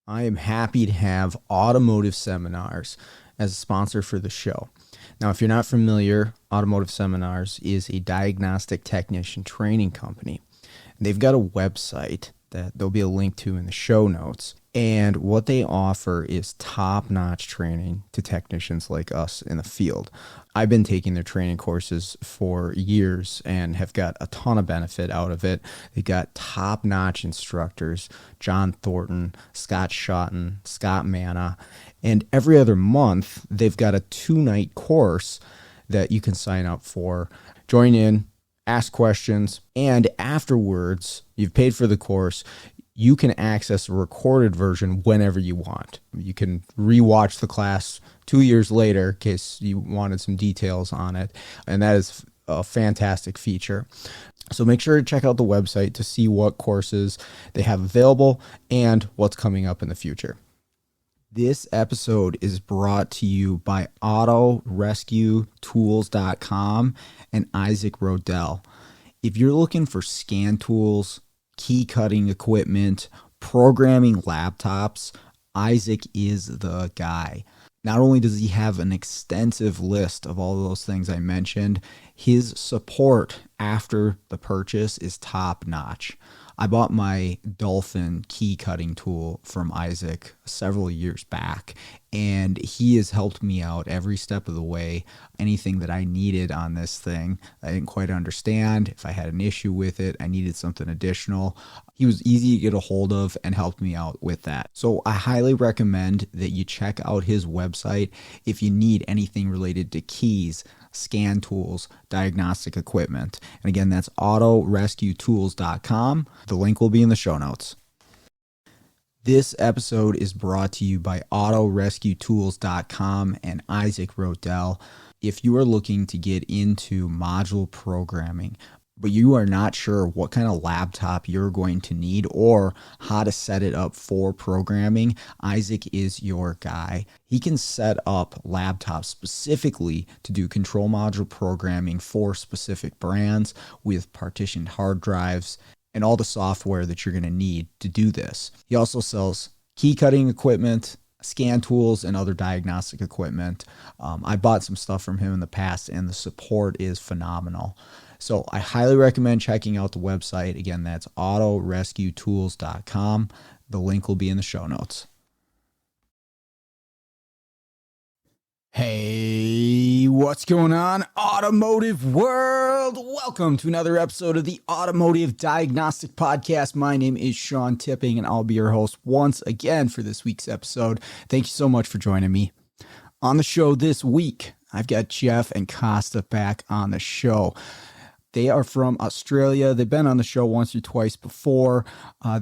I am happy to have Automotive Seminars as a sponsor for the show. Now, if you're not familiar, Automotive Seminars is a diagnostic technician training company. They've got a website that there'll be a link to in the show notes. And what they offer is top-notch training to technicians like us in the field. I've been taking their training courses for years and have got a ton of benefit out of it. They've got top-notch instructors, John Thornton, Scott Shotton, Scott Manna, and every other month they've got a 2-night course that you can sign up for. Join in, ask questions, and afterwards, you've paid for the course, you can access a recorded version whenever you want. You can rewatch the class 2 years later in case you wanted some details on it, and that is a fantastic feature. So make sure to check out the website to see what courses they have available and what's coming up in the future. This episode is brought to you by AutoRescueTools.com and Isaac Rodell. If you're looking for scan tools, key cutting equipment, programming laptops, Isaac is the guy. Not only does he have an extensive list of all of those things I mentioned, his support after the purchase is top notch. I bought my Dolphin key cutting tool from Isaac several years back, and he has helped me out every step of the way. Anything that I needed on this thing, I didn't quite understand. If I had an issue with it, I needed something additional. He was easy to get a hold of and helped me out with that. So I highly recommend that you check out his website if you need anything related to keys, scan tools, diagnostic equipment. And again, that's AutoRescueTools.com. The link will be in the show notes. This episode is brought to you by AutoRescueTools.com and Isaac Rodell. If you are looking to get into module programming, but you are not sure what kind of laptop you're going to need or how to set it up for programming, Isaac is your guy. He can set up laptops specifically to do control module programming for specific brands with partitioned hard drives and all the software that you're going to need to do this. He also sells key cutting equipment, scan tools, and other diagnostic equipment. I bought some stuff from him in the past, and the support is phenomenal. So I highly recommend checking out the website. Again, that's AutoRescueTools.com. The link will be in the show notes. Hey, what's going on, automotive world? Welcome to another episode of the Automotive Diagnostic Podcast. My name is Sean Tipping, and I'll be your host once again for this week's episode. Thank you so much for joining me. On the show this week, I've got Jeff and Kosta back on the show. They are from Australia. They've been on the show once or twice before.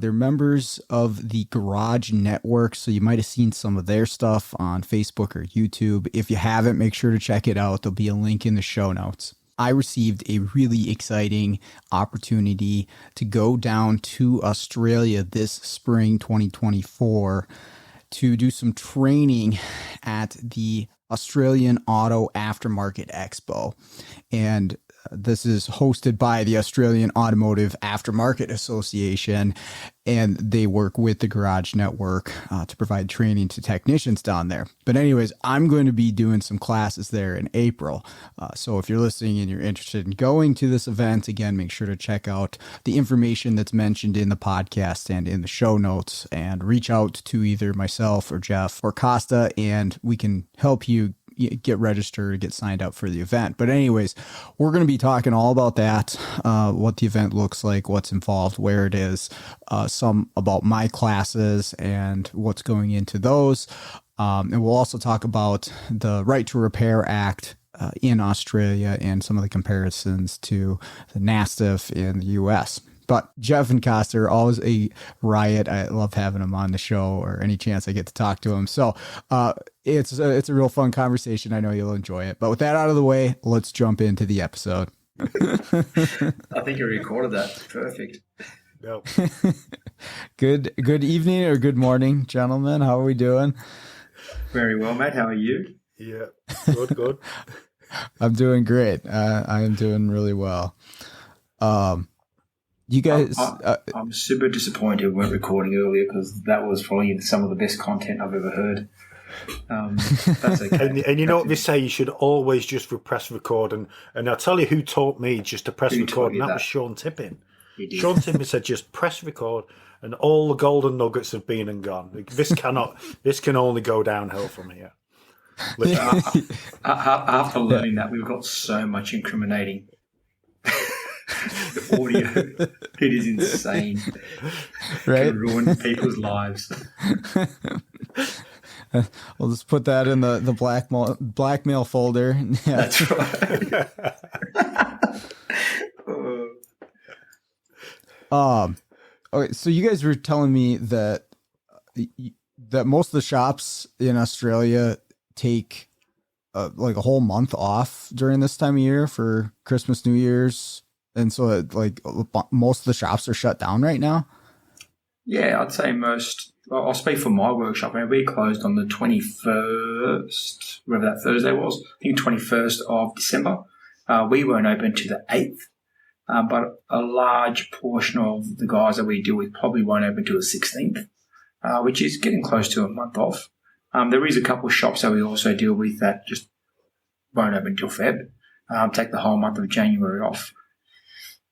They're members of the Garage Network, so you might have seen some of their stuff on Facebook or YouTube. If you haven't, make sure to check it out. There'll be a link in the show notes. I received a really exciting opportunity to go down to Australia this spring 2024 to do some training at the Australian Auto Aftermarket Expo. And this is hosted by the Australian Automotive Aftermarket Association, and they work with the Garage Network to provide training to technicians down there. But anyways, I'm going to be doing some classes there in April. So if you're listening and you're interested in going to this event, again, make sure to check out the information that's mentioned in the podcast and in the show notes, and reach out to either myself or Jeff or Kosta, and we can help you get registered, get signed up for the event. But anyways, we're going to be talking all about that, what the event looks like, what's involved, where it is, some about my classes and what's going into those. And we'll also talk about the Right to Repair Act in Australia and some of the comparisons to the NASTF in the US. But Jeff and Kosta are always a riot. I love having them on the show, or any chance I get to talk to them. So it's a real fun conversation. I know you'll enjoy it. But with that out of the way, let's jump into the episode. I think you recorded that. Perfect. Yep. Good evening or good morning, gentlemen. How are we doing? Very well, mate. How are you? Yeah. Good. I'm doing great. I am doing really well. You guys, I'm super disappointed we weren't recording earlier because that was probably some of the best content I've ever heard. That's okay. And you know what they say, you should always just press record. And I'll tell you who taught me just to press record, and that was Sean Tipping. Sean Tipping said just press record, and all the golden nuggets have been and gone. This can only go downhill from here. After learning that, we've got so much incriminating audio. It is insane. Right? It can ruin people's lives. I'll just put that in the blackmail folder. Yeah. That's right. Okay, so you guys were telling me that most of the shops in Australia take like a whole month off during this time of year for Christmas, New Year's, and so most of the shops are shut down right now. Yeah, I'd say most. I'll speak for my workshop. We closed on the 21st, whatever that Thursday was. I think 21st of December. We weren't open to the 8th, but a large portion of the guys that we deal with probably won't open to the 16th, which is getting close to a month off. There is a couple of shops that we also deal with that just won't open until Feb. Take the whole month of January off.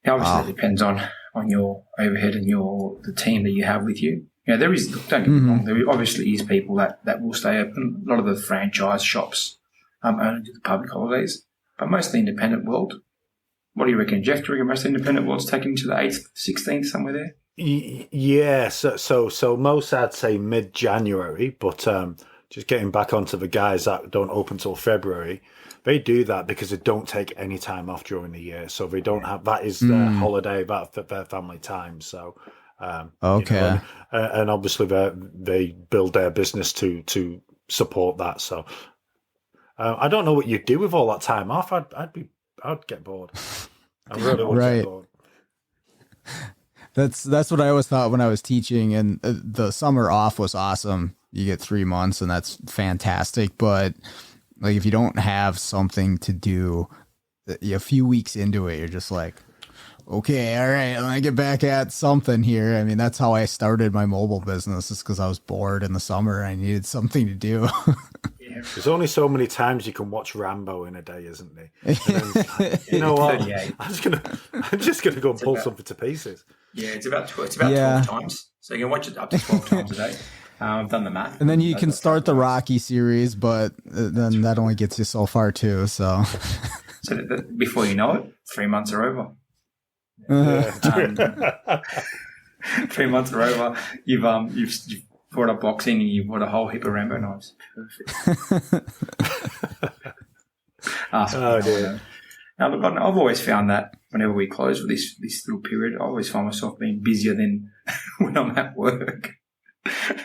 Now, obviously, That depends on your overhead and the team that you have with you. You know, don't get me wrong, there obviously is people that will stay open. A lot of the franchise shops only do the public holidays, but most of the independent world. What do you reckon, Jeff? Do you reckon most of the independent world's taken to the 8th, 16th, somewhere there? Yeah, so most I'd say mid-January, but just getting back onto the guys that don't open till February, they do that because they don't take any time off during the year. So they don't have, that is their holiday, that's their family time. So, okay. You know, and obviously they build their business to support that. So, I don't know what you'd do with all that time off. I'd get bored. I really would get bored. That's what I always thought when I was teaching, and the summer off was awesome. You get 3 months and that's fantastic. But like, if you don't have something to do a few weeks into it, you're just like, okay, all right, let me get back at something here. I mean, that's how I started my mobile business, is because I was bored in the summer. I needed something to do. There's only so many times you can watch Rambo in a day, isn't there? Then, you know what? I'm just gonna go and pull something to pieces. Yeah, it's about 12 times. So you can watch it up to 12 times a day. I've done the math. And then you can start the Rocky series, but then that only gets you so far too. So before you know it, 3 months are over. 3 months are over. You've brought up boxing and you've bought a whole heap of Rambo knives. Perfect. Oh dear. Now, look, I've always found that whenever we close for this little period, I always find myself being busier than when I'm at work.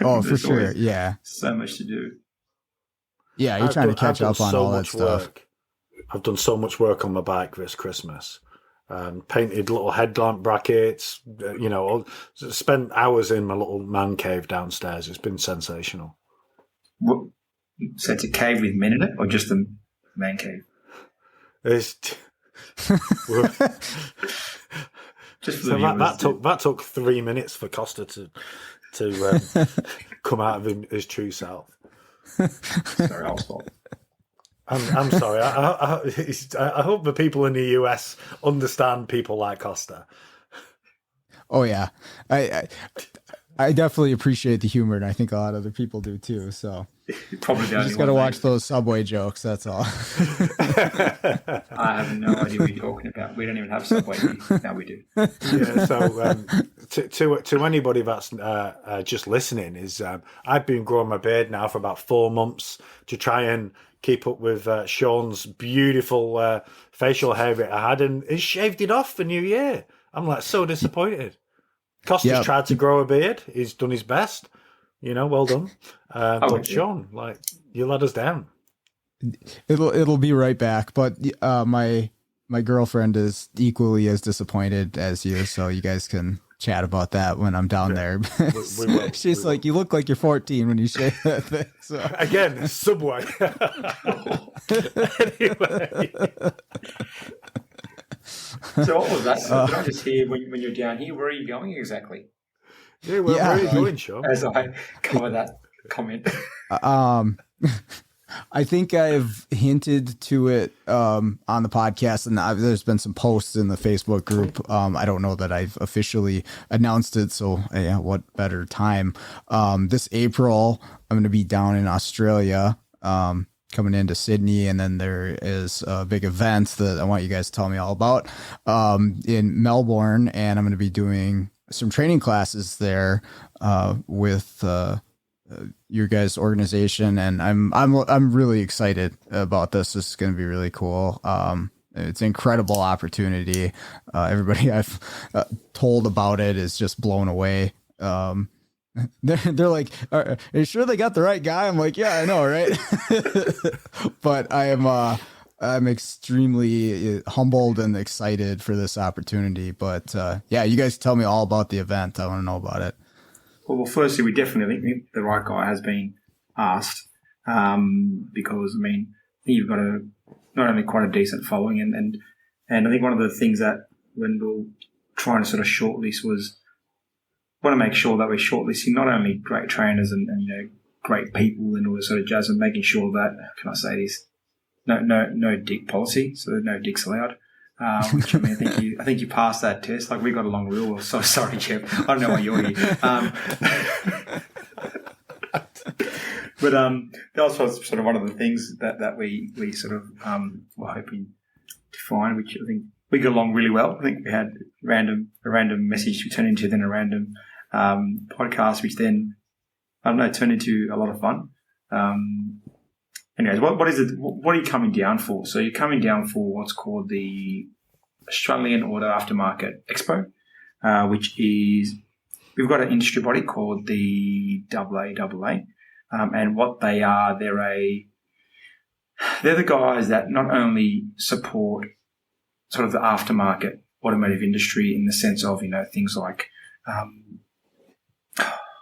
Oh, for sure. Yeah. So much to do. Yeah, you're trying to catch up on all that stuff. I've done so much work on my bike this Christmas. Painted little headlamp brackets, spent hours in my little man cave downstairs. It's been sensational. What, so it's a cave with men in it, or just a man cave? That took 3 minutes for Kosta to come out of his true self. Sorry, I'll stop. I'm sorry. I hope the people in the US understand people like Kosta. Oh yeah, I definitely appreciate the humor, and I think a lot of other people do too. So probably you just got to watch those Subway jokes. That's all. I have no idea what you're talking about. We don't even have Subway here. Now we do. Yeah. So to anybody that's just listening, is I've been growing my beard now for about 4 months to try and keep up with Sean's beautiful facial hair that I had, and he shaved it off for New Year. I'm like so disappointed. Costa's tried to grow a beard. He's done his best. Well done. But Sean, you let us down. It'll be right back. But my girlfriend is equally as disappointed as you, so you guys can chat about that when I'm down there. We will. She's like, you look like you're 14 when you shave that thing. So. Again, Subway. Anyway. So what was that? Did I just hear when you're down here? Where are you going exactly? Yeah, where are you going, Sean? As I cover that comment. I think I've hinted to it on the podcast, and there's been some posts in the Facebook group. I don't know that I've officially announced it, so yeah, what better time? This April, I'm going to be down in Australia, coming into Sydney, and then there is a big event that I want you guys to tell me all about in Melbourne, and I'm going to be doing some training classes there with your guys' organization, and I'm really excited about this. This is going to be really cool. It's an incredible opportunity. Everybody I've told about it is just blown away. They're like, are you sure they got the right guy? I'm like, yeah, I know, right? But I'm extremely humbled and excited for this opportunity. But yeah, you guys tell me all about the event. I want to know about it. Well, firstly, we definitely think the right guy has been asked because, I mean, you've got not only quite a decent following, and I think one of the things that when we were trying to sort of shortlist was want to make sure that we're shortlisting not only great trainers and great people and all this sort of jazz, and making sure that, can I say this, no dick policy, so there's no dicks allowed. Which, I mean, I think you passed that test. Like, we got along real well. So sorry, Jeff. I don't know why you're here. But that was sort of one of the things that we sort of were hoping to find, which I think we got along really well. I think we had a random message we turned into then a random podcast, which then, I don't know, turned into a lot of fun. Anyways, what is it? What are you coming down for? So you're coming down for what's called the Australian Auto Aftermarket Expo, which is, we've got an industry body called the AAA, and what they are, they're the guys that not only support sort of the aftermarket automotive industry in the sense of things like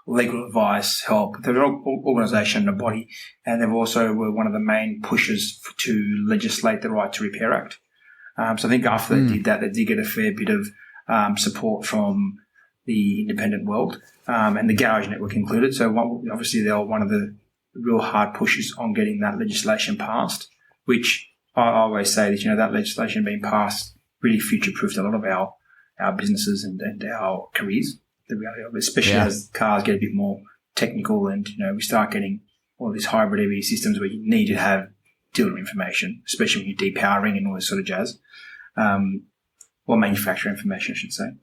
legal advice, help. They're an organisation and a body, and they've also were one of the main pushers to legislate the Right to Repair Act. So I think after they did that, they did get a fair bit of support from the independent world and the Garage Network included. So obviously they were one of the real hard pushes on getting that legislation passed, which I always say that, that legislation being passed really future-proofed a lot of our businesses and our careers. The reality of it, especially as cars get a bit more technical and, we start getting all these hybrid EV systems where you need to have dealer information, especially when you're depowering and all this sort of jazz. Or manufacturer information, I should say.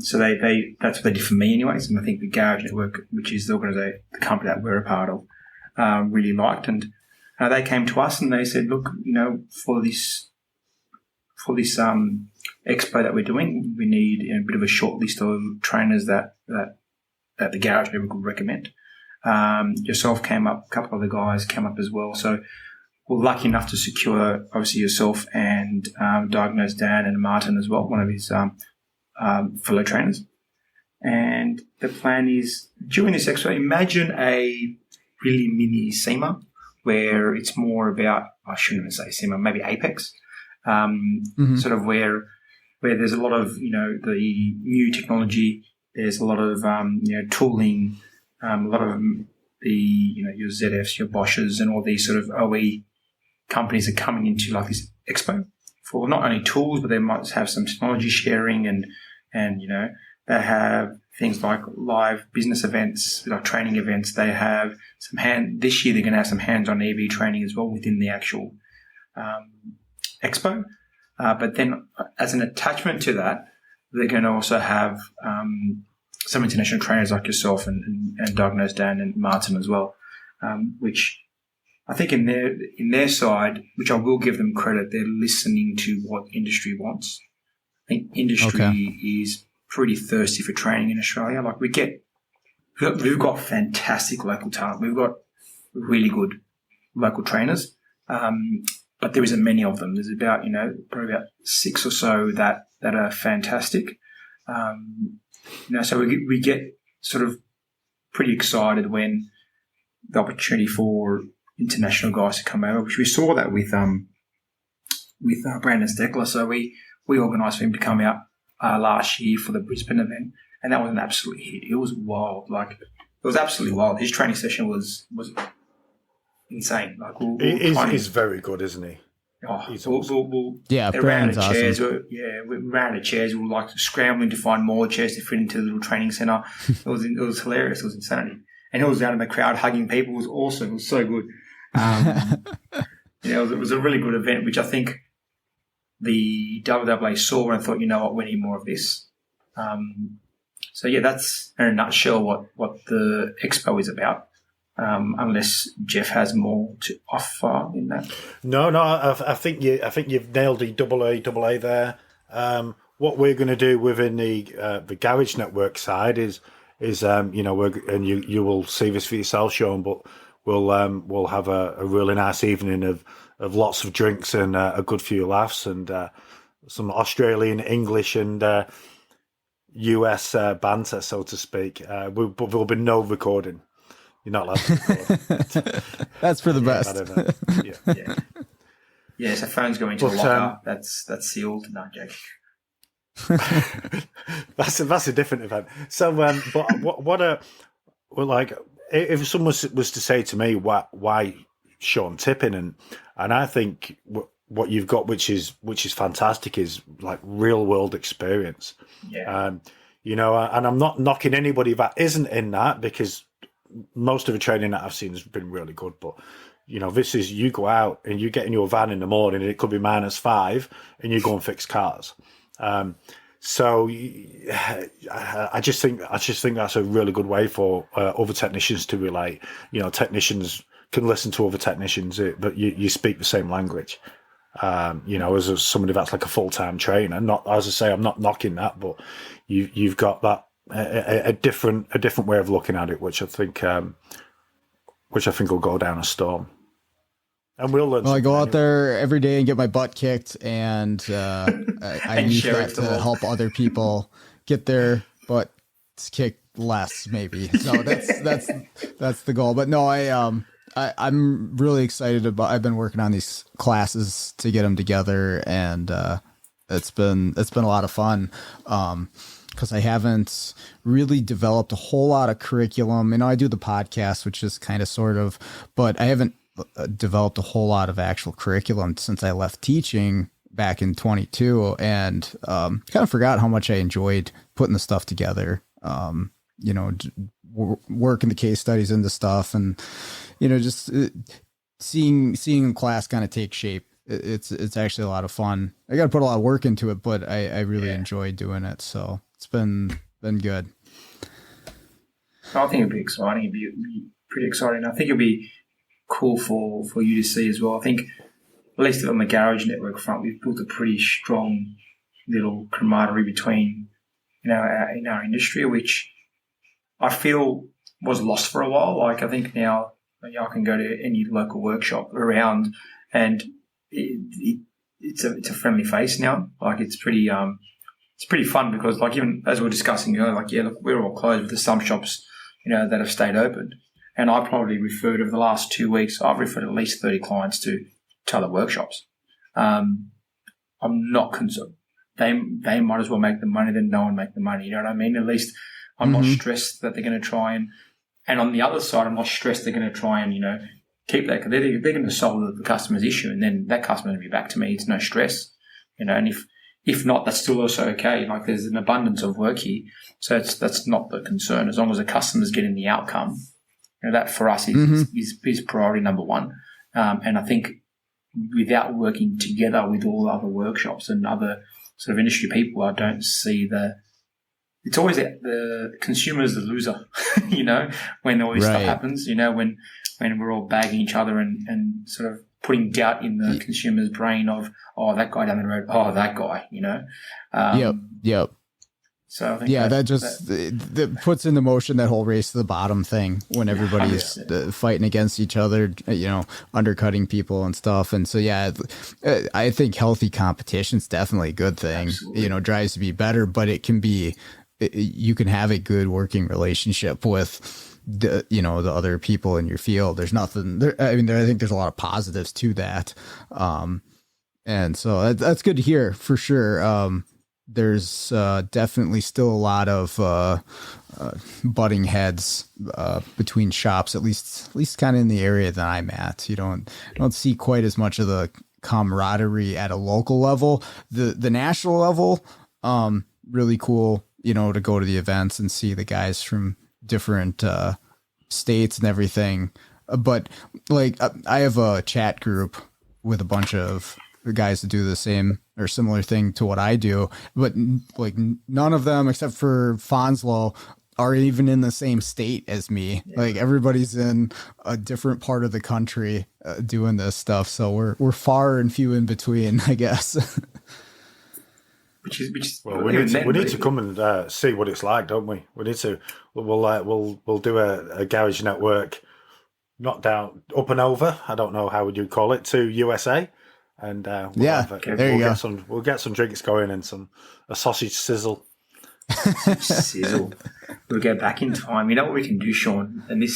So that's what they did for me anyways. And I think the Garage Network, which is the company that we're a part of, really liked. And they came to us and they said, look, for this expo that we're doing, we need a bit of a short list of trainers that the Garage Network would recommend. Yourself came up, a couple of other guys came up as well. So we're lucky enough to secure, obviously, yourself and Diagnosed Dan and Martin as well, one of his fellow trainers. And the plan is, during this expo, imagine a really mini SEMA where it's more about, I shouldn't even say SEMA, maybe Apex, sort of where there's a lot of, the new technology, there's a lot of, tooling, a lot of the, your ZFs, your Bosches and all these sort of OE companies are coming into like this expo for not only tools, but they might have some technology sharing and they have things like live business events, like training events. They have this year they're going to have some hands-on EV training as well within the actual expo. But then as an attachment to that, they're going to also have some international trainers like yourself and Diagnosed Dan and Martin as well, which I think in their side, which I will give them credit, they're listening to what industry wants. I think industry is pretty thirsty for training in Australia. Like we've got fantastic local talent. We've got really good local trainers. But there isn't many of them. There's about, probably about 6 or so that are fantastic. So we get sort of pretty excited when the opportunity for international guys to come over, which we saw that with Brandon Steckler. So we we organised for him to come out last year for the Brisbane event, and that was an absolute hit. It was wild. Like, it was absolutely wild. His training session was insane. Like, he's very good, isn't he? Oh, Brandon's ran out of chairs. awesome. We ran out of chairs. We were like scrambling to find more chairs to fit into the little training centre. It was hilarious. It was insanity. And he was out in the crowd hugging people. It was awesome. It was so good. It was a really good event, which I think the WWA saw and thought, you know what, we need more of this. That's in a nutshell what the Expo is about. Unless Jeff has more to offer in that. No, I think you've nailed the AA there. What we're going to do within the Garage Network side is you will see this for yourself, Sean, but we'll have a really nice evening of lots of drinks and a good few laughs and some Australian, English and US banter, so to speak. But there'll be no recording. You're not allowed to record. That's for the best. Yeah, so phones go into a locker. That's sealed. No, joke. That's a different event. So, but if someone was to say to me, why Sean Tipping, and I think what you've got, which is fantastic, is like real world experience. Yeah. And I'm not knocking anybody that isn't in that, because most of the training that I've seen has been really good, but this is, you go out and you get in your van in the morning and it could be -5 and you go and fix cars. So I just think that's a really good way for other technicians to relate. Technicians can listen to other technicians, but you speak the same language. As somebody that's like a full-time trainer, not, as I say, I'm not knocking that, but you've got that a different way of looking at it, which I think will go down a storm. And we'll learn. Well, I go out there every day and get my butt kicked, and I use that to help other people get their butts kicked less, maybe. So that's the goal. But no, I'm really excited about. I've been working on these classes to get them together, and it's been a lot of fun. Because I haven't really developed a whole lot of curriculum. I do the podcast, which is kind of sort of, but I haven't developed a whole lot of actual curriculum since I left teaching back in 22, and kind of forgot how much I enjoyed putting the stuff together. Working the case studies into stuff, and just seeing class kind of take shape. It's actually a lot of fun. I got to put a lot of work into it, but I really enjoy doing it. So it's been good. I think it'd be exciting. It'd be pretty exciting. I think it'd be cool for you to see as well. I think, at least on the Garage Network front, we've built a pretty strong little camaraderie between in our industry, which I feel was lost for a while. Like, I think now I can go to any local workshop around, and it's a friendly face now. Like, it's pretty fun, because, like, even as we were discussing, look, we're all closed, with the some shops, that have stayed open. And I probably referred, over the last 2 weeks, I've referred at least 30 clients to other workshops. I'm not concerned. They might as well make the money than no one make the money. You know what I mean? At least I'm not stressed that they're going to try and on the other side, I'm not stressed they're going to try and, keep that, because they're going to solve the customer's issue, and then that customer's going to be back to me. It's no stress, and if not, that's still also okay. Like, there's an abundance of work here. So that's not the concern. As long as the customer's getting the outcome, that for us is priority number one. And I think without working together with all other workshops and other sort of industry people, I don't see it's always the consumer is the loser, when all this stuff happens, when we're all bagging each other and sort of putting doubt in the consumer's brain of, oh, that guy down the road, oh, that guy, Yep. So I think that puts into motion that whole race to the bottom thing, when everybody's fighting against each other, undercutting people and stuff. And so, I think healthy competition is definitely a good thing. Absolutely. Drives to be better, but you can have a good working relationship with the other people in your field. There's nothing there. I mean, I think there's a lot of positives to that. And so that's good to hear for sure. There's definitely still a lot of butting heads between shops, at least kind of in the area that I'm at. You don't see quite as much of the camaraderie at a local level. The national level, really cool, to go to the events and see the guys from different states and everything. But like I have a chat group with a bunch of guys that do the same or similar thing to what I do, but like none of them except for Fonslow are even in the same state as me. Yeah. Like everybody's in a different part of the country doing this stuff. So we're far and few in between, I guess. Which is well, we need to come and see what it's like, don't we? We need to. We'll do a garage network, not down up and over. I don't know how would you call it, to USA, and we'll get some drinks going and a sausage sizzle. Sizzle. We'll go back in time. You know what we can do, Sean? And the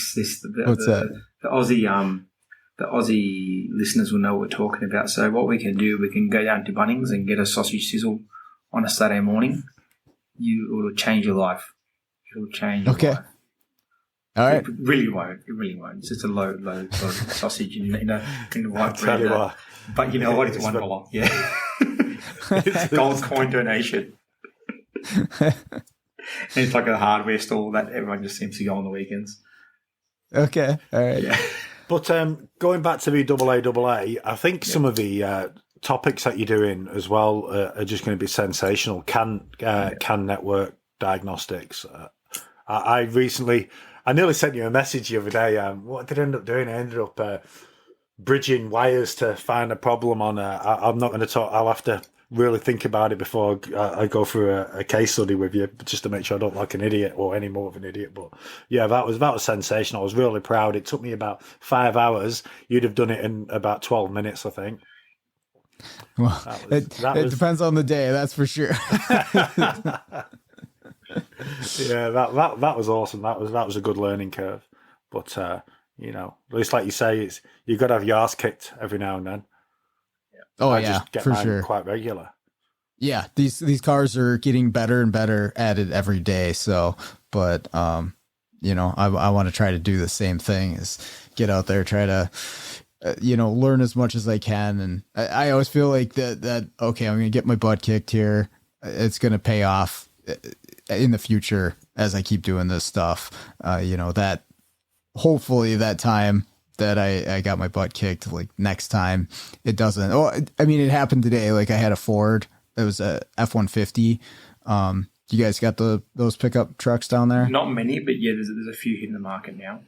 Aussie listeners will know what we're talking about. So what we can do, we can go down to Bunnings and get a sausage sizzle on a Saturday morning. It'll change your life. It'll change your life. All right. It really won't. It really won't. It's just a low sausage in a white bread. But you know what? It's $1. Yeah. Gold coin donation. And it's like a hardware store that everyone just seems to go on the weekends. Okay. All right. Yeah. But going back to the AAA, I think some of the topics that you're doing as well are just going to be sensational. Can network diagnostics. I nearly sent you a message the other day. What did I end up doing? I ended up bridging wires to find a problem on I'm not going to talk. I'll have to really think about it before I go through a case study with you, just to make sure I don't look like an idiot or any more of an idiot. But yeah, that was sensational. I was really proud. It took me about 5 hours. You'd have done it in about 12 minutes, I think. Well, it depends on the day, that's for sure. Yeah, that was awesome. That was a good learning curve. But at least like you say, you've got to have your ass kicked every now and then. Oh, I yeah, just get for mine sure. Quite regular. Yeah, these cars are getting better and better at it every day. So, but I want to try to do the same thing, is get out there, try to learn as much as I can. And I always feel like that okay, I'm gonna get my butt kicked here. It's gonna pay off in the future as I keep doing this stuff. That hopefully that time that I got my butt kicked, like next time it doesn't. Oh, I mean, it happened today. Like I had a Ford. It was a F-150. You guys got those pickup trucks down there? Not many, but yeah, there's a few hitting the market now.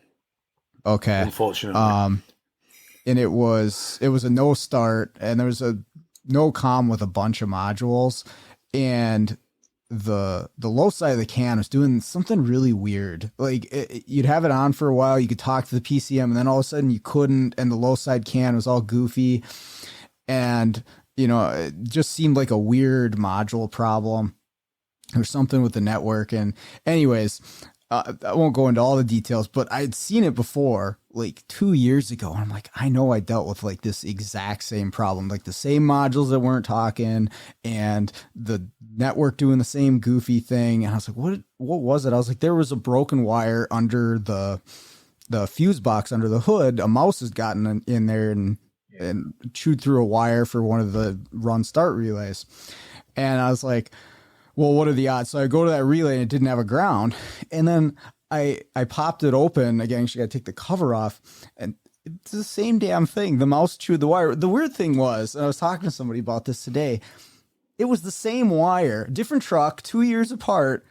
Okay. Unfortunately. And it was a no start, and there was a no com with a bunch of modules, and the low side of the can was doing something really weird. Like you'd have it on for a while, you could talk to the PCM, and then all of a sudden you couldn't, and the low side can was all goofy, and it just seemed like a weird module problem or something with the network. And anyways, I won't go into all the details, but I'd seen it before, like 2 years ago. And I'm like, I know I dealt with like this exact same problem, like the same modules that weren't talking and the network doing the same goofy thing. And I was like, what was it? I was like, there was a broken wire under the fuse box under the hood. A mouse has gotten in there and chewed through a wire for one of the run start relays. And I was like, well, what are the odds? So I go to that relay and it didn't have a ground. And then I popped it open again. Actually, got to take the cover off, and it's the same damn thing. The mouse chewed the wire. The weird thing was, and I was talking to somebody about this today, it was the same wire, different truck, 2 years apart.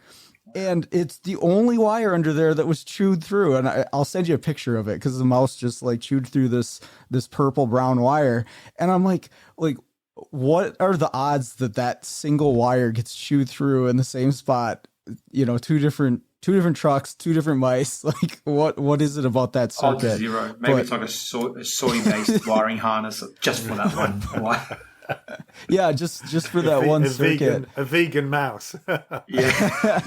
And it's the only wire under there that was chewed through. And I'll send you a picture of it, because the mouse just like chewed through this purple brown wire. And I'm like, what are the odds that single wire gets chewed through in the same spot? Two different trucks, two different mice. Like what is it about that circuit? Zero. Maybe it's like a soy-based wiring harness just for that one wire. Yeah, just for that one circuit. A vegan mouse. Yeah.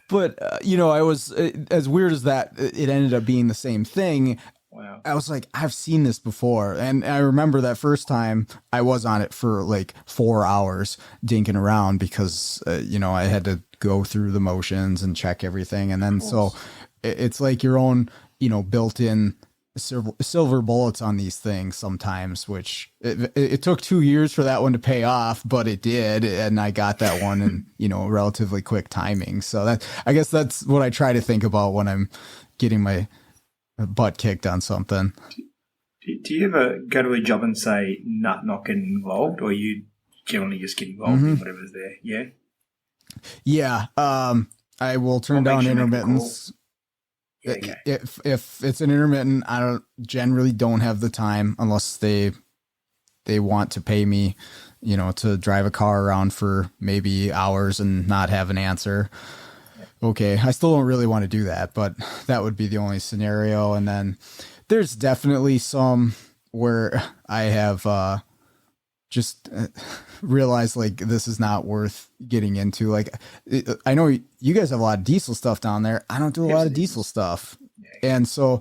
But I was, as weird as that, it ended up being the same thing. Wow. I was like, I've seen this before. And I remember that first time I was on it for like 4 hours dinking around because, I had to go through the motions and check everything. And then so it's like your own, built-in silver bullets on these things sometimes, which it took 2 years for that one to pay off, but it did. And I got that one in, relatively quick timing. So I guess that's what I try to think about when I'm getting my butt kicked on something. Do you ever go to a job and say, not getting involved, or you generally just get involved in whatever's there? Yeah? Yeah. I will turn down intermittents. Yeah, okay. If it's an intermittent, I generally don't have the time unless they want to pay me, to drive a car around for maybe hours and not have an answer. Okay, I still don't really want to do that, but that would be the only scenario. And then there's definitely some where I have just realized like this is not worth getting into. Like I know you guys have a lot of diesel stuff down there. I don't do a lot of diesel stuff. And so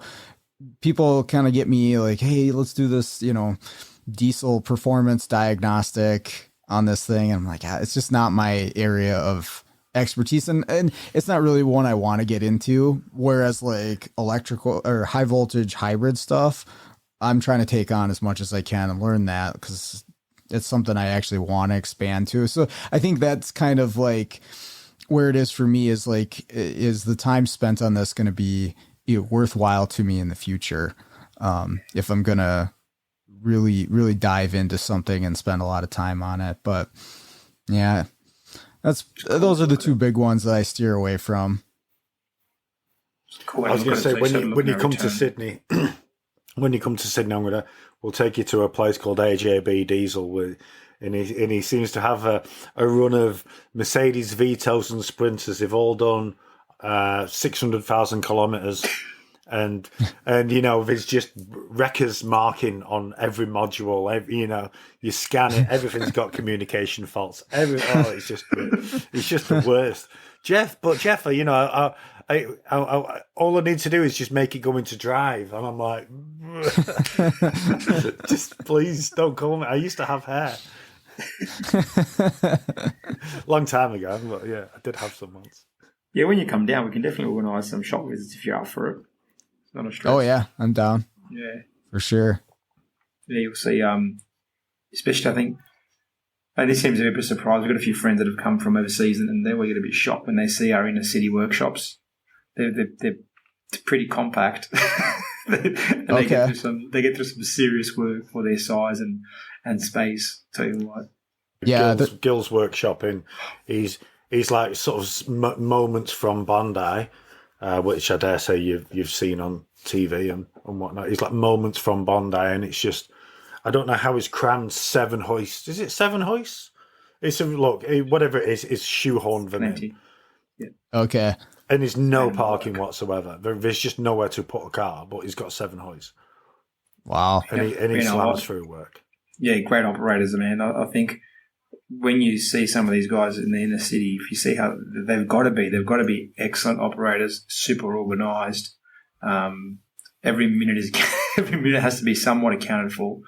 people kind of get me like, hey, let's do this, diesel performance diagnostic on this thing. And I'm like, it's just not my area of expertise, and it's not really one I want to get into. Whereas like electrical or high voltage hybrid stuff, I'm trying to take on as much as I can and learn that because it's something I actually want to expand to. So I think that's kind of like where it is for me is like, is the time spent on this going to be worthwhile to me in the future? If I'm going to really, really dive into something and spend a lot of time on it. But yeah, those are the two big ones that I steer away from. Cool. I was going to say when you come to Sydney, we'll take you to a place called AJB Diesel, and he seems to have a run of Mercedes Vitos and Sprinters. They've all done 600,000 kilometers. And there's just wreckers marking on every module. You scan it, everything's got communication faults. It's just the worst. Jeff, all I need to do is just make it go into drive, and I'm like, just please don't call me. I used to have hair, long time ago, but yeah, I did have some once. Yeah, when you come down, we can definitely organise some shop visits if you're up for it. Not a stress. Oh yeah, I'm down. Yeah, for sure. Yeah, you'll see. Especially, I think, this seems a bit of a surprise. We've got a few friends that have come from overseas, and they will get a bit shocked when they see our inner city workshops. They're pretty compact. They get through some serious work for their size and space. Tell you what. Yeah, Gil's workshop he's like sort of moments from Bondi. Which I dare say you've seen on TV and whatnot. It's like moments from Bondi, and it's just, I don't know how it's crammed 7 hoists. Is it 7 hoists? Whatever it is, it's shoehorned them in. Yeah. Okay. And there's no parking whatsoever. There's just nowhere to put a car, but he's got 7 hoists. Wow. And he slams through work. Yeah, great operators, man. I think when you see some of these guys in the inner city, if you see how they've got to be excellent operators, super organised. Every minute has to be somewhat accounted for,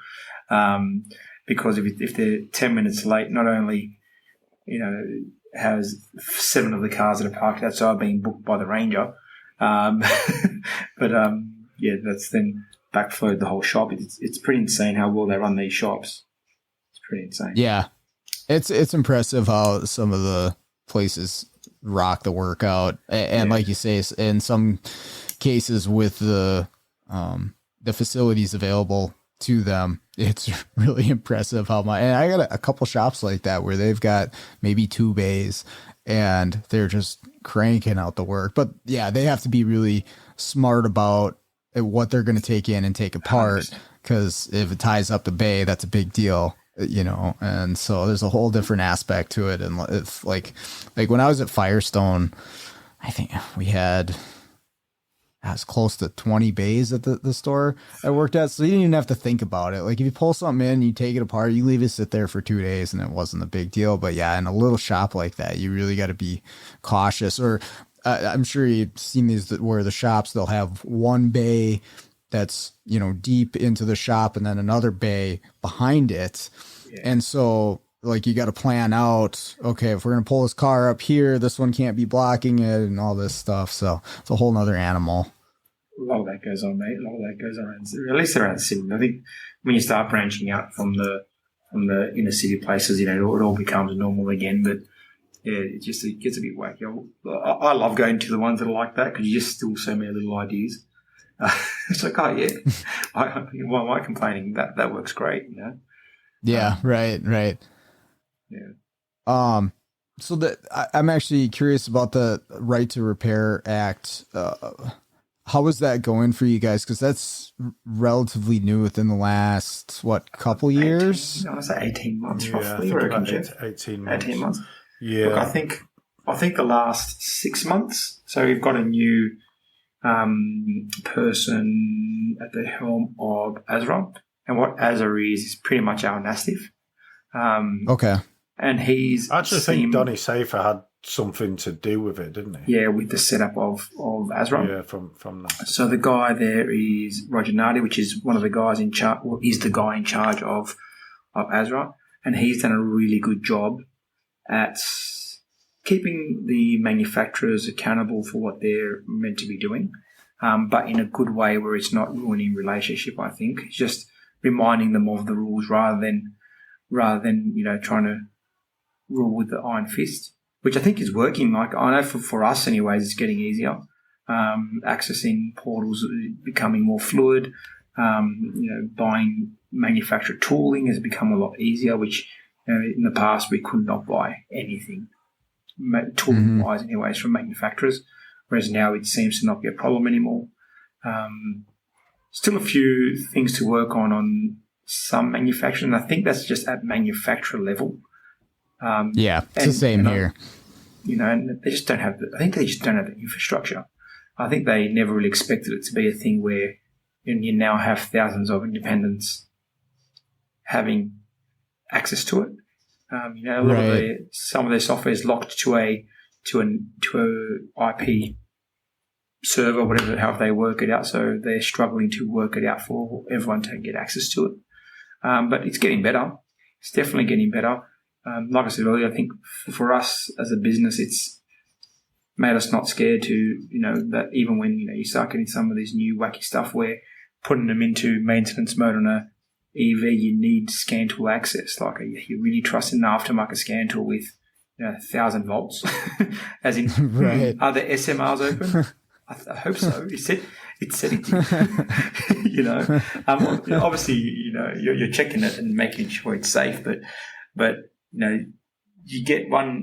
because if they're 10 minutes late, not only has 7 of the cars that are parked outside being booked by the ranger, but that's then backflowed the whole shop. It's pretty insane how well they run these shops. It's pretty insane. Yeah. It's impressive how some of the places rock the workout, and like you say, in some cases with the facilities available to them, it's really impressive how much. And I got a couple shops like that where they've got maybe 2 bays and they're just cranking out the work. But yeah, they have to be really smart about what they're going to take in and take apart, because if it ties up the bay, that's a big deal. And so there's a whole different aspect to it. And if like when I was at Firestone, I think we had as close to 20 bays at the store I worked at. So you didn't even have to think about it. Like if you pull something in, you take it apart, you leave it sit there for 2 days and it wasn't a big deal. But yeah, in a little shop like that, you really got to be cautious. Or I'm sure you've seen these where the shops, they'll have 1 bay that's, deep into the shop and then another bay behind it. Yeah. And so like you got to plan out, okay, if we're going to pull this car up here, this one can't be blocking it and all this stuff. So it's a whole nother animal. A lot of that goes on, mate. A lot of that goes on, at least around Sydney. I think when you start branching out from the inner city places, it all becomes normal again. But yeah, it gets a bit wacky. I love going to the ones that are like that because you just steal so many little ideas. It's like, oh yeah, why am I complaining? That works great, Yeah, right. Yeah. So I'm actually curious about the Right to Repair Act. How is that going for you guys? Because that's relatively new within the last, couple years? I want to say 18 months, roughly. I think about 18 months. 18 months. Yeah. Look, I think the last 6 months, so we've got a new person at the helm of ASRA. And what ASRA is pretty much our NASTIF. Okay. And he's... I actually think Donny Safer had something to do with it, didn't he? Yeah, with the setup of ASRA. Yeah, from that. So the guy there is Roger Nardi, which is one of the guys in charge, is the guy in charge of ASRA. And he's done a really good job at keeping the manufacturers accountable for what they're meant to be doing, but in a good way where it's not ruining relationship, I think. It's just reminding them of the rules rather than trying to rule with the iron fist, which I think is working. Like, I know for us anyways, it's getting easier. Accessing portals becoming more fluid. Buying manufacturer tooling has become a lot easier, which in the past we could not buy anything tooling-wise anyways from manufacturers, whereas now it seems to not be a problem anymore. Still a few things to work on some manufacturing. I think that's just at manufacturer level. It's the same here. And they just don't have I think they just don't have the infrastructure. I think they never really expected it to be a thing where you now have thousands of independents having access to it. Some of their software is locked to a IP server, however they work it out. So they're struggling to work it out for everyone to get access to it. But it's getting better. It's definitely getting better. Like I said earlier, I think for us as a business, it's made us not scared to, that even when, you start getting some of these new wacky stuff where putting them into maintenance mode on a EV, you need scan tool access. Like, are you really trusting an aftermarket scan tool with 1,000 volts? As in, right. Are the SMRs open? I hope so. It said it. Obviously, you're checking it and making sure it's safe, but you get a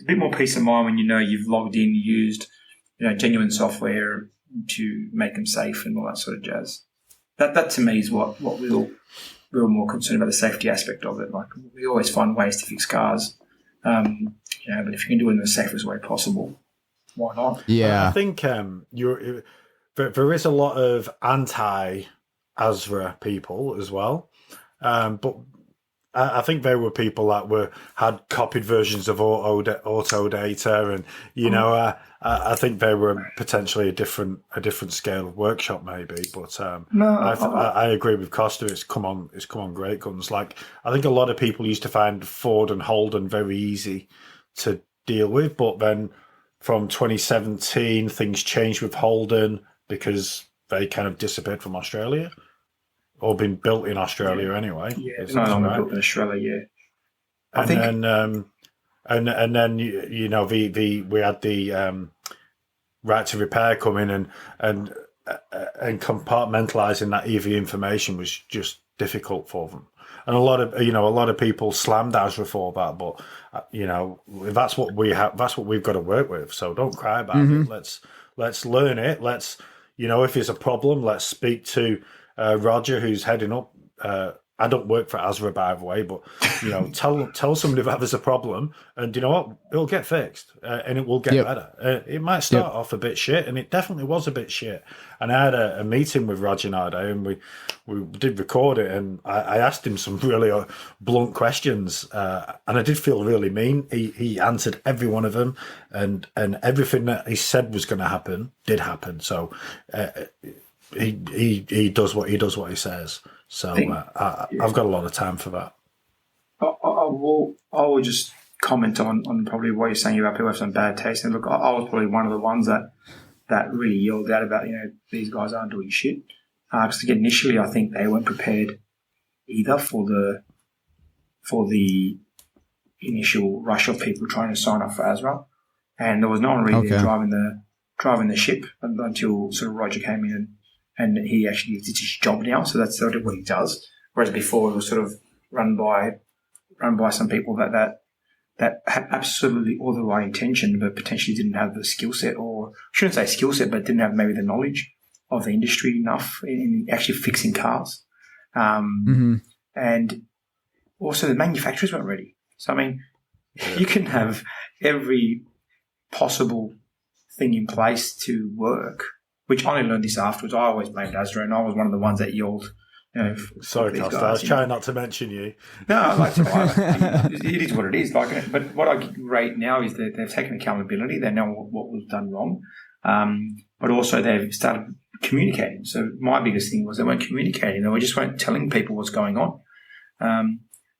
bit more peace of mind when you've logged in, used genuine software to make them safe and all that sort of jazz. That to me is what we're more concerned about, the safety aspect of it. Like, we always find ways to fix cars, but if you can do it in the safest way possible, why not? Yeah, I think there is a lot of anti-ASRA people as well, but I think there were people that had copied versions of auto data, and I think they were potentially a different scale of workshop maybe. But I agree with Kosta. It's come on great guns. Like, I think a lot of people used to find Ford and Holden very easy to deal with, but then from 2017 things changed with Holden because they kind of disappeared from Australia. Or been built in Australia anyway. Yeah, it's no longer built in Australia. Yeah, we had the right to repair come in and compartmentalising that EV information was just difficult for them. And a lot of people slammed ASRA for that, but that's what we have. That's what we've got to work with. So don't cry about it. Let's learn it. Let's if there's a problem, let's speak to Roger, who's heading up. I don't work for ASRA, by the way, but tell somebody that there's a problem, and you know what, it'll get fixed, and it will get better. It might start off a bit shit, and it definitely was a bit shit. And I had a meeting with Roger Nardi, and we did record it, and I asked him some really blunt questions, and I did feel really mean. He answered every one of them, and everything that he said was going to happen did happen. So. he does what he says. So I've got a lot of time for that. I will just comment on probably what you're saying about people have some bad taste. And look, I was probably one of the ones that really yelled out about, these guys aren't doing shit. Because again, initially I think they weren't prepared either for the initial rush of people trying to sign up for ASRA, and there was no one really there driving the ship until sort of Roger came in and he actually did his job now. So that's sort of what he does. Whereas before it was sort of run by some people that had absolutely all the right intention, but potentially didn't have the skill set, or I shouldn't say skill set, but didn't have maybe the knowledge of the industry enough in actually fixing cars. And also the manufacturers weren't ready. So, I mean, you can have every possible thing in place to work, which I only learned this afterwards. I always blamed ASRA, and I was one of the ones that yelled, sorry, Kosta, I was trying not to mention you. No, it is what it is. But what I rate now is that they've taken accountability. They know what was done wrong, but also they've started communicating. So my biggest thing was they weren't communicating. They just weren't telling people what's going on.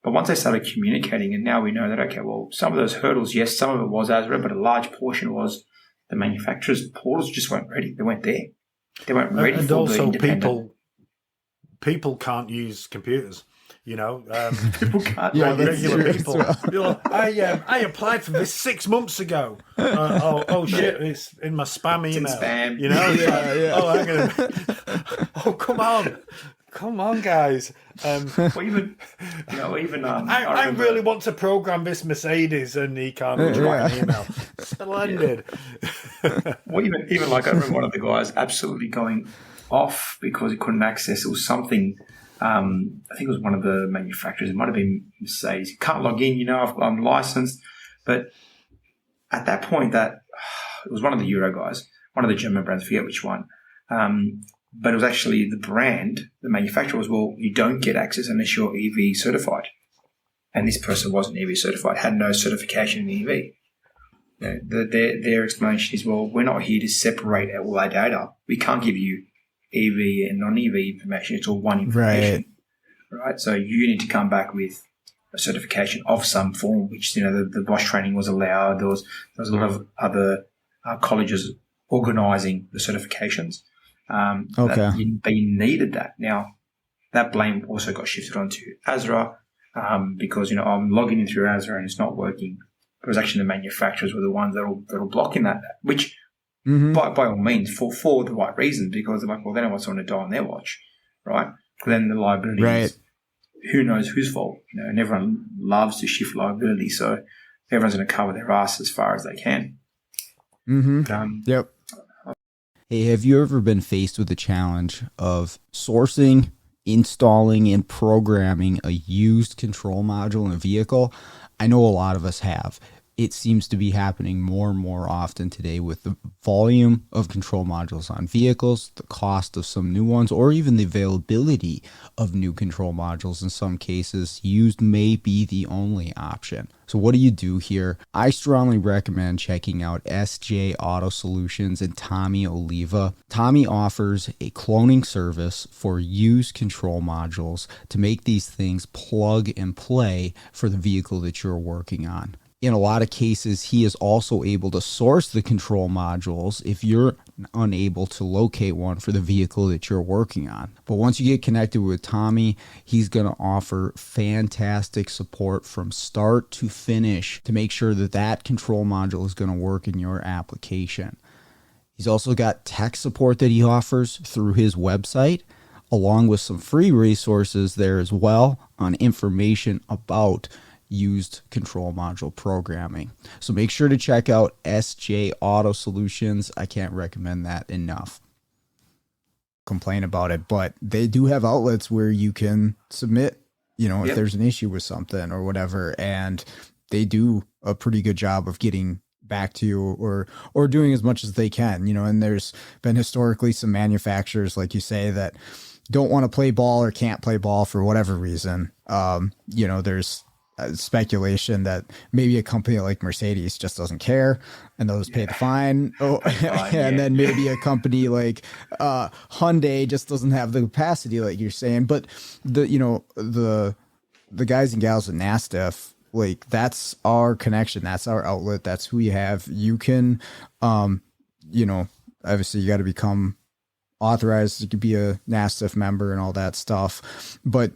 But once they started communicating, and now we know that, okay, well, some of those hurdles, yes, some of it was ASRA, but a large portion was the manufacturers' portals just weren't ready. They weren't there. They weren't ready and for also the independent. People can't use computers, People can't. regular people. I applied for this 6 months ago. Shit, it's in my spam email. It's in spam. Come on, guys. I really want to program this Mercedes, and he can't write an email. Splendid. Well, even like I remember one of the guys absolutely going off because he couldn't access. It was something. I think it was one of the manufacturers. It might have been Mercedes. You can't log in. I'm licensed, but at that point, it was one of the Euro guys, one of the German brands. I forget which one. But it was actually the brand, the manufacturer was, well, you don't get access unless you're EV certified. And this person wasn't EV certified, had no certification in EV. Their explanation is, well, we're not here to separate all our data. We can't give you EV and non-EV information. It's all one information. Right? So you need to come back with a certification of some form, which, the Bosch training was allowed. There was a lot of other colleges organising the certifications. But you needed that. Now, that blame also got shifted onto ASRA because, I'm logging in through ASRA and it's not working. It was actually the manufacturers were the ones that were blocking that, which by all means for the right reasons, because they're like, well, they don't want someone to die on their watch, right? Then the liability is who knows whose fault, and everyone loves to shift liability, so everyone's going to cover their ass as far as they can. Yep. Hey, have you ever been faced with the challenge of sourcing, installing, and programming a used control module in a vehicle? I know a lot of us have. It seems to be happening more and more often today with the volume of control modules on vehicles, the cost of some new ones, or even the availability of new control modules. In some cases, used may be the only option. So what do you do here? I strongly recommend checking out SJ Auto Solutions and Tommy Oliva. Tommy offers a cloning service for used control modules to make these things plug and play for the vehicle that you're working on. In a lot of cases, he is also able to source the control modules if you're unable to locate one for the vehicle that you're working on. But once you get connected with Tommy, he's going to offer fantastic support from start to finish to make sure that control module is going to work in your application. He's also got tech support that he offers through his website, along with some free resources there as well on information about used control module programming. So make sure to check out SJ Auto Solutions. I can't recommend that enough. Complain about it, but they do have outlets where you can submit, if there's an issue with something or whatever, and they do a pretty good job of getting back to you or doing as much as they can, and there's been historically some manufacturers, like you say, that don't want to play ball or can't play ball for whatever reason. There's speculation that maybe a company like Mercedes just doesn't care and they'll just pay the fine. Oh, and then maybe a company like Hyundai just doesn't have the capacity, like you're saying. But the guys and gals at NASTF, like that's our connection, that's our outlet, that's who we have. You can, obviously you got to become authorized to be a NASTF member and all that stuff, but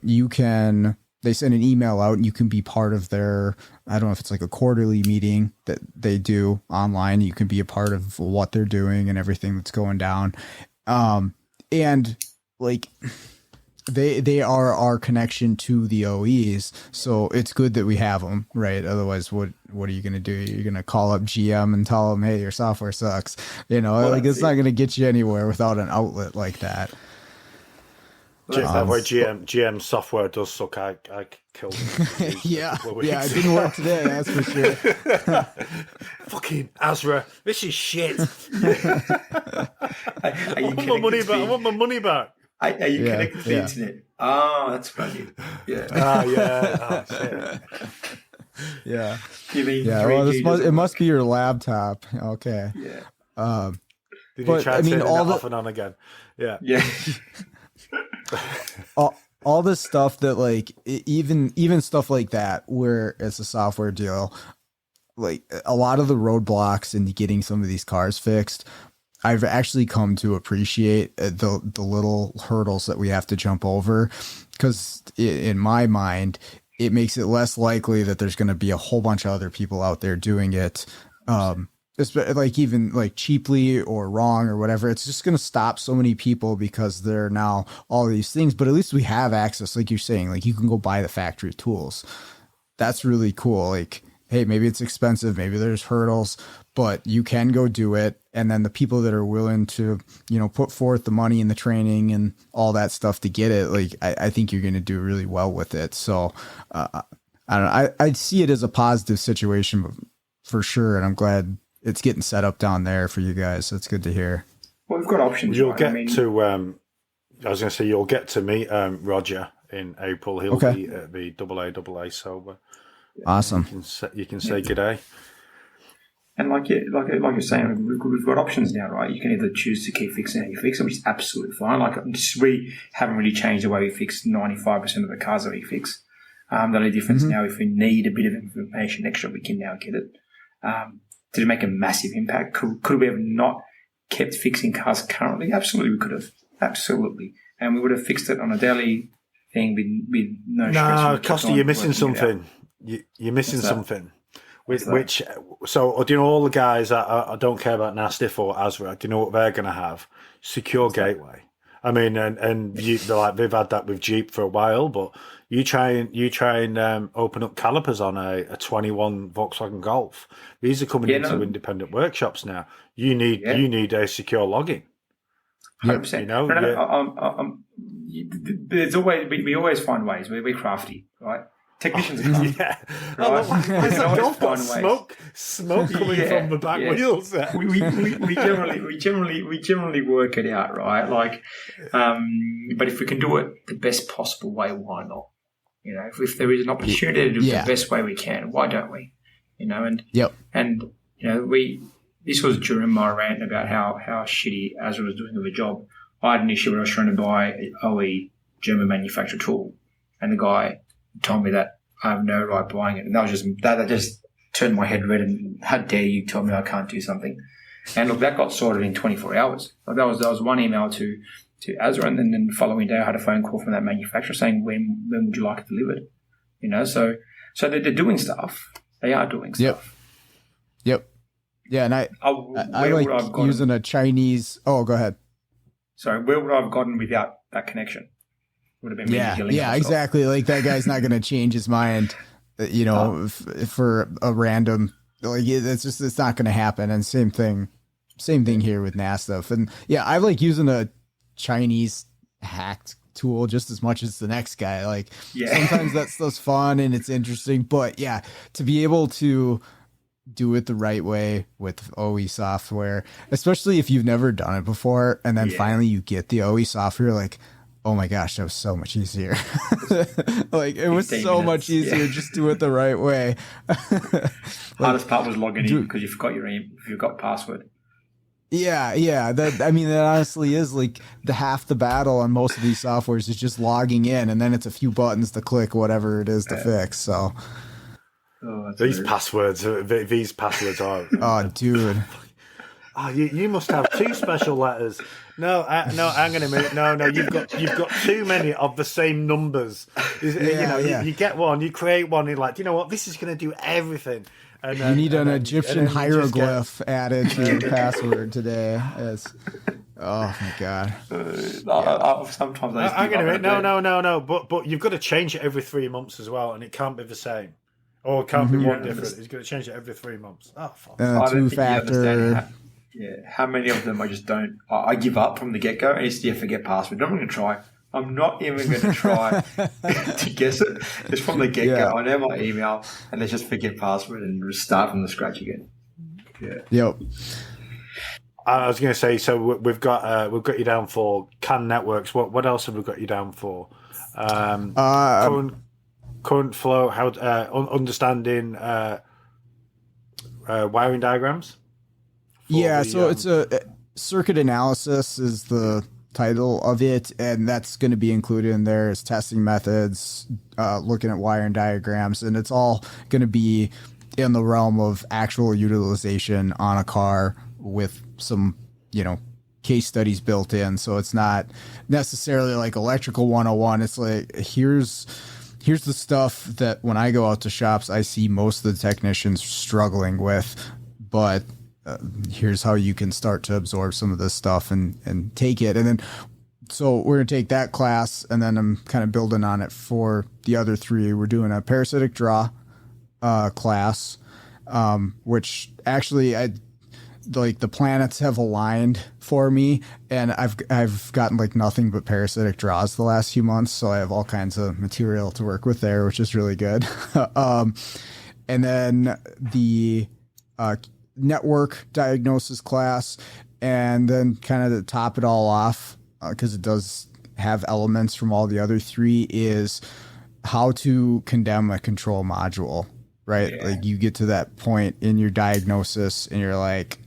they send an email out and you can be part of their, I don't know if it's like a quarterly meeting that they do online. You can be a part of what they're doing and everything that's going down. And like they are our connection to the OEs. So it's good that we have them, right? Otherwise, what are you going to do? You're going to call up GM and tell them, hey, your software sucks. It's not going to get you anywhere without an outlet like that. That way GM software does suck. I killed it. Yeah, it didn't work today, that's for sure. Fucking Azra, this is shit. I want my money back. Are you connected to the internet? Oh, that's funny. Yeah. Yeah. Oh, shit. Yeah. You mean it must be your laptop. Okay. Yeah. Did you try turning it off and on again? Yeah. Yeah. all this stuff that like even stuff like that where it's a software deal, like a lot of the roadblocks into getting some of these cars fixed, I've actually come to appreciate the little hurdles that we have to jump over, because in my mind it makes it less likely that there's going to be a whole bunch of other people out there doing it, like even like cheaply or wrong or whatever. It's just going to stop so many people because there are now all these things. But at least we have access, like you're saying, like you can go buy the factory tools. That's really cool. Like, hey, maybe it's expensive, maybe there's hurdles, but you can go do it. And then the people that are willing to, put forth the money and the training and all that stuff to get it, like I think you're going to do really well with it. So I don't know. I see it as a positive situation for sure, and I'm glad it's getting set up down there for you guys. That's good to hear. Well, we've got options. You'll get I was going to say you'll get to meet Roger in April. He'll be at the AAA sober. Awesome. You can say good day. And like you're saying, we've got options now, right? You can either choose to keep fixing how you fix them, which is absolutely fine. Like we haven't really changed the way we fix 95% of the cars that we fix. The only difference now, if we need a bit of information extra, we can now get it. Did it make a massive impact? Could we have not kept fixing cars currently? Absolutely, we could have. Absolutely. And we would have fixed it on a daily thing with no stress. No, Kosta, you're missing something. You're missing something. So do you know all the guys that I don't care about NASTF or Azra? Do you know what they're going to have? Secure gateway. I mean, and they've had that with Jeep for a while, but you try and open up calipers on a 21 Volkswagen Golf. These are coming into independent workshops now. You need a secure login. 100%. There's always we always find ways. We're crafty, right? Technicians are crafty. Yeah. Right? There's a golf ball smoke coming from the back wheels. we generally work it out, right? Like, but if we can do it the best possible way, why not? If there is an opportunity to do it the best way we can, why don't we? This was during my rant about how shitty Azra was doing of a job. I had an issue where I was trying to buy an OE German manufactured tool, and the guy told me that I have no right buying it, and that just turned my head red. And how dare you tell me I can't do something? And look, that got sorted in 24 hours. Like that was one email to Azra, and then the following day I had a phone call from that manufacturer saying when would you like it delivered? So they're doing stuff. They are doing stuff. Yep. Yeah, and I like using a Chinese. Oh, go ahead. Sorry, where would I have gotten without that connection? Would have been exactly. Like that guy's not going to change his mind, for a random. Like it's not going to happen. And same thing here with NASTF. And I like using a Chinese hacked tool just as much as the next guy. Like sometimes that stuff's fun and it's interesting, but to be able to do it the right way with OE software, especially if you've never done it before, and then finally you get the OE software, like, oh my gosh, that was so much easier. Like it was 15 so minutes, much easier. yeah. Just do it the right way. Hardest part was logging in because you forgot password. Yeah. That honestly is like half the battle on most of these softwares is just logging in, and then it's a few buttons to click whatever it is to fix. So these passwords are. oh, dude. Oh, you must have two special letters. No, hang on a minute. No, you've got too many of the same numbers. You get one, you create one, you're like, you know what, this is going to do everything. And you need an Egyptian hieroglyph added to your password today. Oh my god. Sometimes hang on a minute. No. But you've got to change it every 3 months as well, and it can't be the same. Or it can't be one different. He's going to change it every 3 months. Oh, fuck. Two-factor. How many of them I just don't... I give up from the get-go and it's forget password. I'm not going to try. I'm not even going to try to guess it. It's from the get-go. Yeah. I know my email and let's just forget password and start from the scratch again. Yeah. Yep. I was going to say, so we've got you down for CAN networks. What else have we got you down for? Current flow, how understanding wiring diagrams. It's a circuit analysis is the title of it, and that's going to be included in there as testing methods, looking at wiring diagrams, and it's all going to be in the realm of actual utilization on a car with some, case studies built in. So it's not necessarily like electrical 101. It's like, here's the stuff that when I go out to shops, I see most of the technicians struggling with, but here's how you can start to absorb some of this stuff and take it. And then, so we're going to take that class, and then I'm kind of building on it for the other three. We're doing a parasitic draw class, which actually the planets have aligned for me, and I've gotten like nothing but parasitic draws the last few months. So I have all kinds of material to work with there, which is really good. And then the, network diagnosis class, and then kind of to top it all off, because it does have elements from all the other three, is how to condemn a control module, right? Yeah. Like you get to that point in your diagnosis and you're like,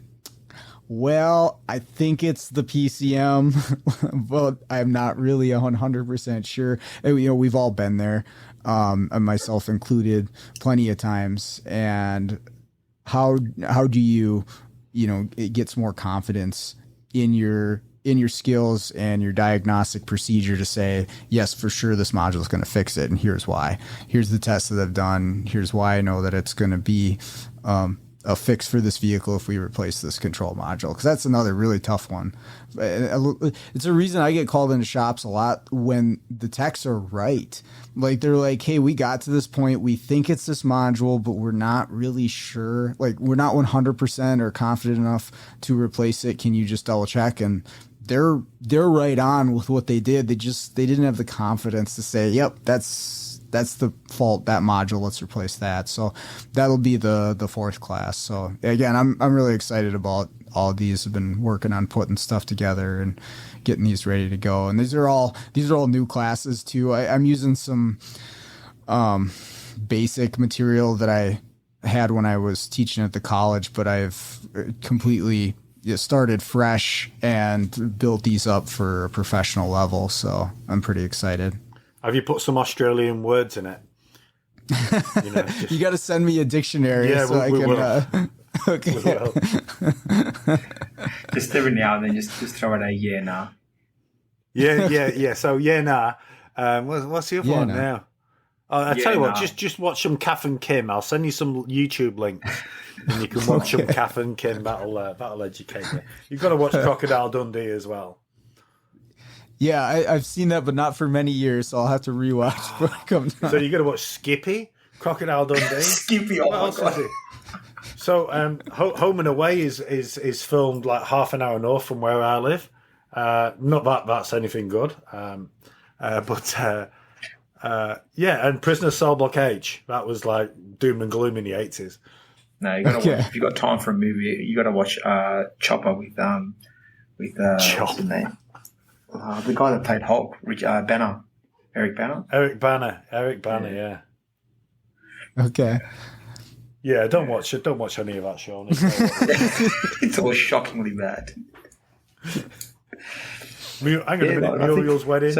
well, I think it's the PCM, but I'm not really 100% sure. And, we've all been there, and myself included, plenty of times. And how do you it gets more confidence in your skills and your diagnostic procedure to say, yes, for sure, this module is going to fix it. And here's why. Here's the tests that I've done. Here's why I know that it's going to be a fix for this vehicle if we replace this control module. Because that's another really tough one. It's a reason I get called into shops a lot when the techs are right. Like they're like, hey, we got to this point. We think it's this module, but we're not really sure. Like we're not 100% or confident enough to replace it. Can you just double check? And they're right on with what they did. They didn't have the confidence to say, yep, that's the fault, that module, let's replace that. So that'll be the fourth class. So again, I'm really excited about all of these. I've been working on putting stuff together and getting these ready to go. And these are all new classes too. I'm using some basic material that I had when I was teaching at the college, but I've completely started fresh and built these up for a professional level. So I'm pretty excited. Have you put some Australian words in it? You got to send me a dictionary so I can. Will. Okay. We will. Just every now and then, just throw in a nah. Yeah. So nah. What's the other one now? I tell you what, just watch some Kath and Kim. I'll send you some YouTube links, and you can watch some Kath and Kim. That'll educate you. You've got to watch Crocodile Dundee as well. Yeah, I've seen that, but not for many years, so I'll have to rewatch when I come down. So you got to watch Skippy, Crocodile Dundee. Skippy, what else is it? So Home and Away is filmed like half an hour north from where I live. Not that that's anything good, and Prisoner Cell Block H. That was like doom and gloom in the 80s. No, you got to watch. If you got time for a movie, you got to watch Chopper with what's his name? The guy that played Hulk, Banner, Eric Banner. Eric Banner, yeah. Okay. Yeah, don't watch any of that, Sean. It's all shockingly bad. Hang on a minute, Muriel's wedding.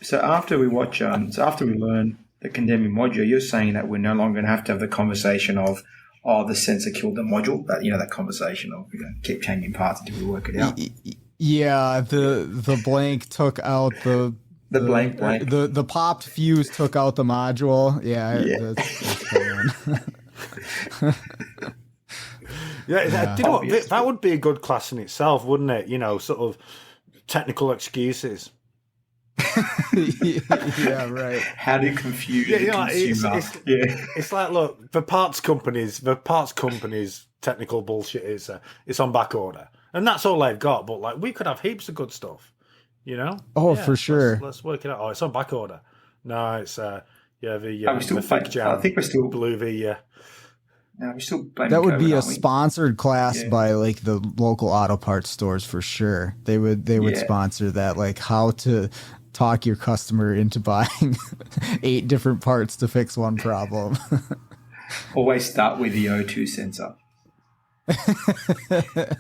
So after we watch, after we learn the condemning module, you're saying that we're no longer going to have the conversation of, the sensor killed the module. That conversation of keep changing parts until we work it out. Yeah, the blank took out the blank. The popped fuse took out the module. Yeah. That would be a good class in itself, wouldn't it? Sort of technical excuses. Yeah, right. How to confuse the consumer. It's like, look, the parts companies' technical bullshit is it's on back order, and that's all they've got. But like, we could have heaps of good stuff, for sure. Let's work it out. Oh, it's on back order. No, it's the fake jam. I think we're still blue V. No, we're still blaming that would COVID, be a aren't we? sponsored class by like the local auto parts stores for sure. They would sponsor that, like how to talk your customer into buying 8 different parts to fix one problem. Always start with the O2 sensor.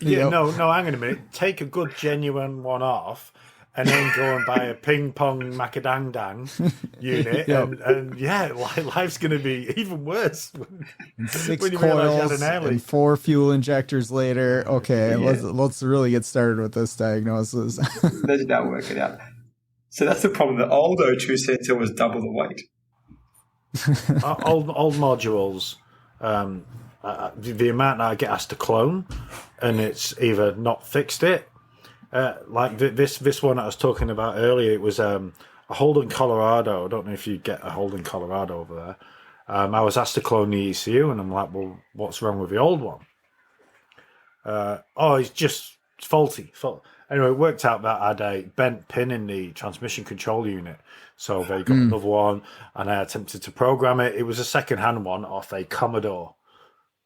No, hang on a minute. Take a good genuine one off, and then go and buy a ping pong macadang dang unit, and life's going to be even worse. And 6 coils and 4 fuel injectors later. Okay, let's really get started with this diagnosis. Let's now work it out. So that's the problem. The old O2 sensor was double the weight. old modules, the amount that I get asked to clone, and it's either not fixed it. Like this one I was talking about earlier, it was a Holden Colorado. I don't know if you get a Holden Colorado over there. I was asked to clone the ECU, and I'm like, well, what's wrong with the old one? It's just faulty. Anyway, it worked out that I had a bent pin in the transmission control unit. So they got another one, and I attempted to program it. It was a second-hand one off a Commodore,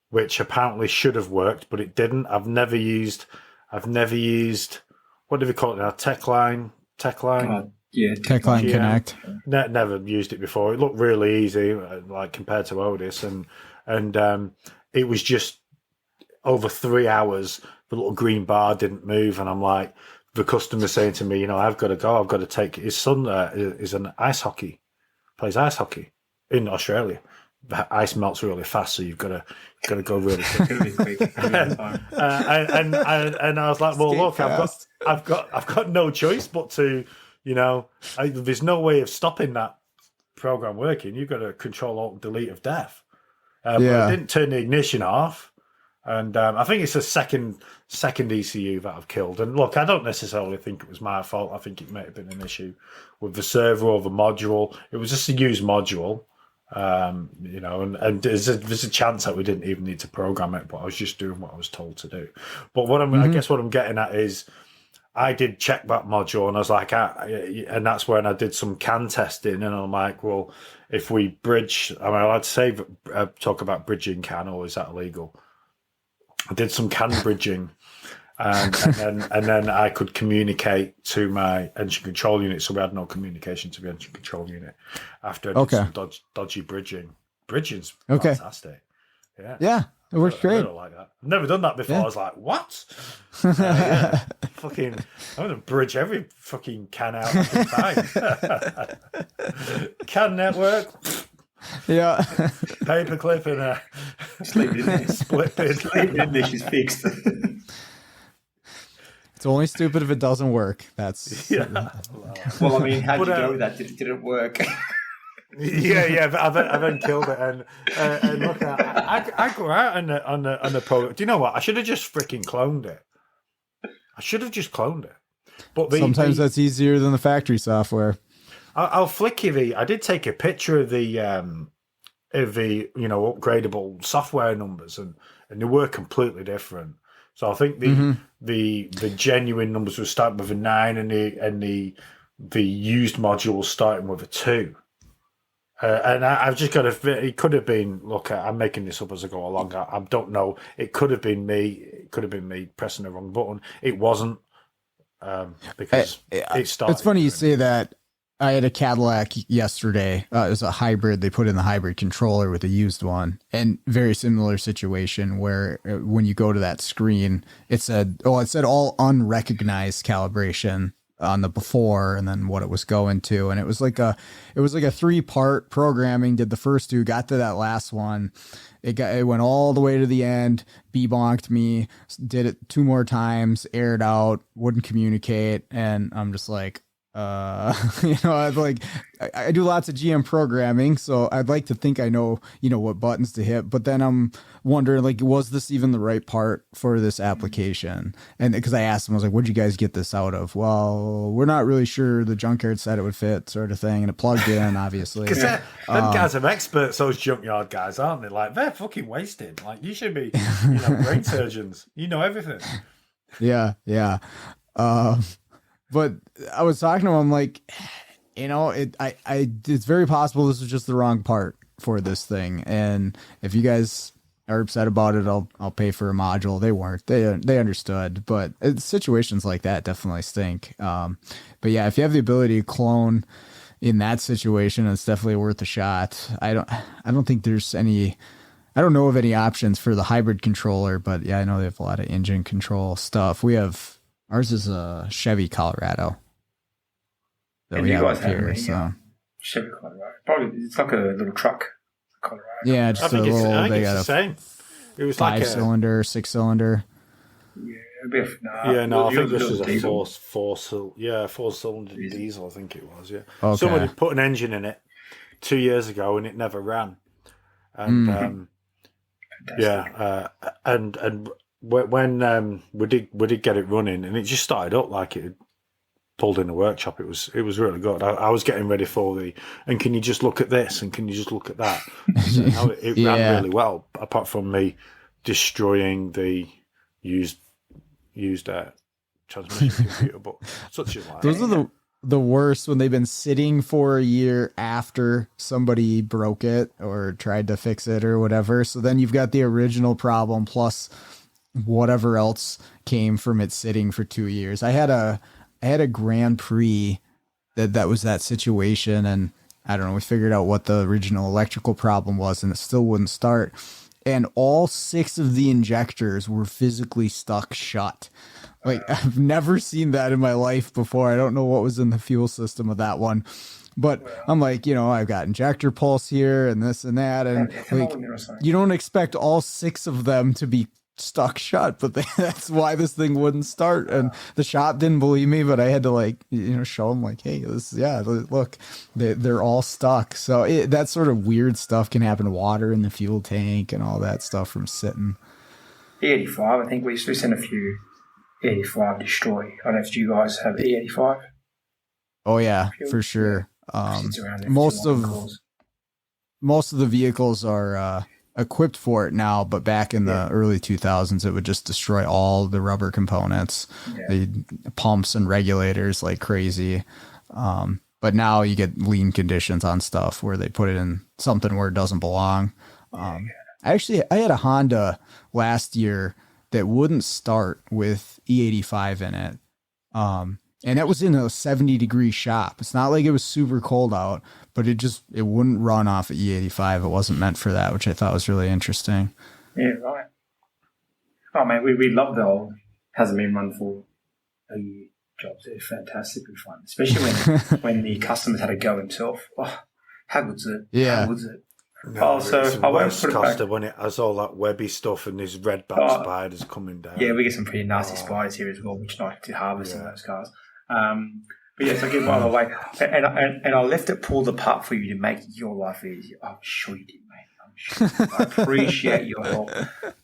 which apparently should have worked, but it didn't. I've never used, what do we call it now? Techline? Techline Yeah. Connect. Never used it before. It looked really easy, like compared to Otis, and it was just over 3 hours. The little green bar didn't move, and I'm like, the customer saying to me, I've got to go. I've got to take his son. Is an plays ice hockey in Australia. The ice melts really fast, so you've got to go really quick. And I was like, well, look, I've got no choice but to, there's no way of stopping that program working. You've got to control alt delete of death. But I didn't turn the ignition off, and I think it's a second ECU that I've killed. And look, I don't necessarily think it was my fault. I think it may have been an issue with the server or the module. It was just a used module. And there's a chance that we didn't even need to program it, but I was just doing what I was told to do. But I guess what I'm getting at is, I did check that module, and I was like, and that's when I did some CAN testing, and I'm like, well, if we bridge, am I allowed to talk about bridging CAN, or is that illegal? I did some CAN bridging, and then I could communicate to my engine control unit, so we had no communication to the engine control unit after I did some dodgy bridging. Bridging's fantastic. Yeah, it works great. I really like that. I've never done that before. I was like, what? Fucking, I'm going to bridge every fucking CAN out I can find. CAN network. Yeah. Paperclip and a split pin. Sleep in this is fixed. It's only stupid if it doesn't work. That's Well, I mean, how'd you go with that? Did it work? I then killed it, and look, I go out on the program. Do you know what? I should have just freaking cloned it. But sometimes that's easier than the factory software. I'll flick you I did take a picture of the upgradable software numbers, and they were completely different. So I think the genuine numbers were starting with a 9, and the used module was starting with a 2. And I've just got to. It could have been. Look, I'm making this up as I go along. I don't know. It could have been me. It could have been me pressing the wrong button. It wasn't. because it started. It's funny you say that. I had a Cadillac yesterday. It was a hybrid. They put in the hybrid controller with a used one, and very similar situation where when you go to that screen, it said all unrecognized calibration on the before, and then what it was going to, and it was like a 3-part programming. Did the first two, got to that last one, it went all the way to the end, bonked me, did it 2 more times, aired out, wouldn't communicate, and I'm just like. I do lots of GM programming, so I'd like to think I know, what buttons to hit, but then I'm wondering, like, was this even the right part for this application? And because I asked them, I was like, what'd you guys get this out of? Well, we're not really sure. The junkyard said it would fit, sort of thing. And it plugged in, obviously. Because them guys are experts, those junkyard guys, aren't they? Like, they're fucking wasted. Like, you should be, brain surgeons. You know everything. Yeah. But I was talking to him, I'm like, it's very possible this was just the wrong part for this thing. And if you guys are upset about it, I'll pay for a module. They weren't. They understood. But situations like that definitely stink. But yeah, if you have the ability to clone in that situation, it's definitely worth a shot. I don't think there's any. I don't know of any options for the hybrid controller, but yeah, I know they have a lot of engine control stuff. Ours is a Chevy Colorado. And you guys have Chevy Colorado. Probably it's like a little truck, Colorado. Yeah, just I think it's the same. It was 5-cylinder, 6-cylinder. Yeah, I think this is a four-cylinder diesel. I think it was. Yeah, okay. Somebody put an engine in it 2 years ago, and it never ran. And and when we did get it running, and it just started up like it had pulled in the workshop. It was really good. I was getting ready for and can you just look at this, and can you just look at that? So it ran really well, apart from me destroying the used transmission computer. But such is life. Those are the worst, when they've been sitting for a year after somebody broke it or tried to fix it or whatever. So then you've got the original problem plus whatever else came from it sitting for 2 years. I had a Grand Prix that was that situation, and I don't know, we figured out what the original electrical problem was, and it still wouldn't start. And all 6 of the injectors were physically stuck shut. Like, I've never seen that in my life before. I don't know what was in the fuel system of that one. But I'm like, I've got injector pulse here and this and that. And like, you don't expect all 6 of them to be stuck shut, but that's why this thing wouldn't start. And the shop didn't believe me, but I had to show them like, hey, look, they're all stuck. So that sort of weird stuff can happen to water in the fuel tank and all that stuff from sitting. E85, I think we sent a few E85 destroy. I don't know if you guys have E85. Oh yeah, for sure. Most of the vehicles are equipped for it now, but back in the early 2000s, it would just destroy all the rubber components, the pumps and regulators like crazy. But now you get lean conditions on stuff where they put it in something where it doesn't belong. I had a Honda last year that wouldn't start with E85 in it. And that was in a 70-degree shop. It's not like it was super cold out, but it wouldn't run off of E85. It wasn't meant for that, which I thought was really interesting. Yeah, right. Oh, man, we love the old hasn't been run for a year jobs. They're fantastically fun, especially when the customers had to go himself. Oh, how good's it? Yeah. How good's it? No, so I won't put it Kosta when it has all that webby stuff and these red-back spiders coming down. Yeah, we get some pretty nasty spiders here as well, which I like to harvest in those cars. But yes, I get by the way, and I left it pulled apart for you to make your life easier. I'm sure you did, mate. I'm sure. I appreciate your help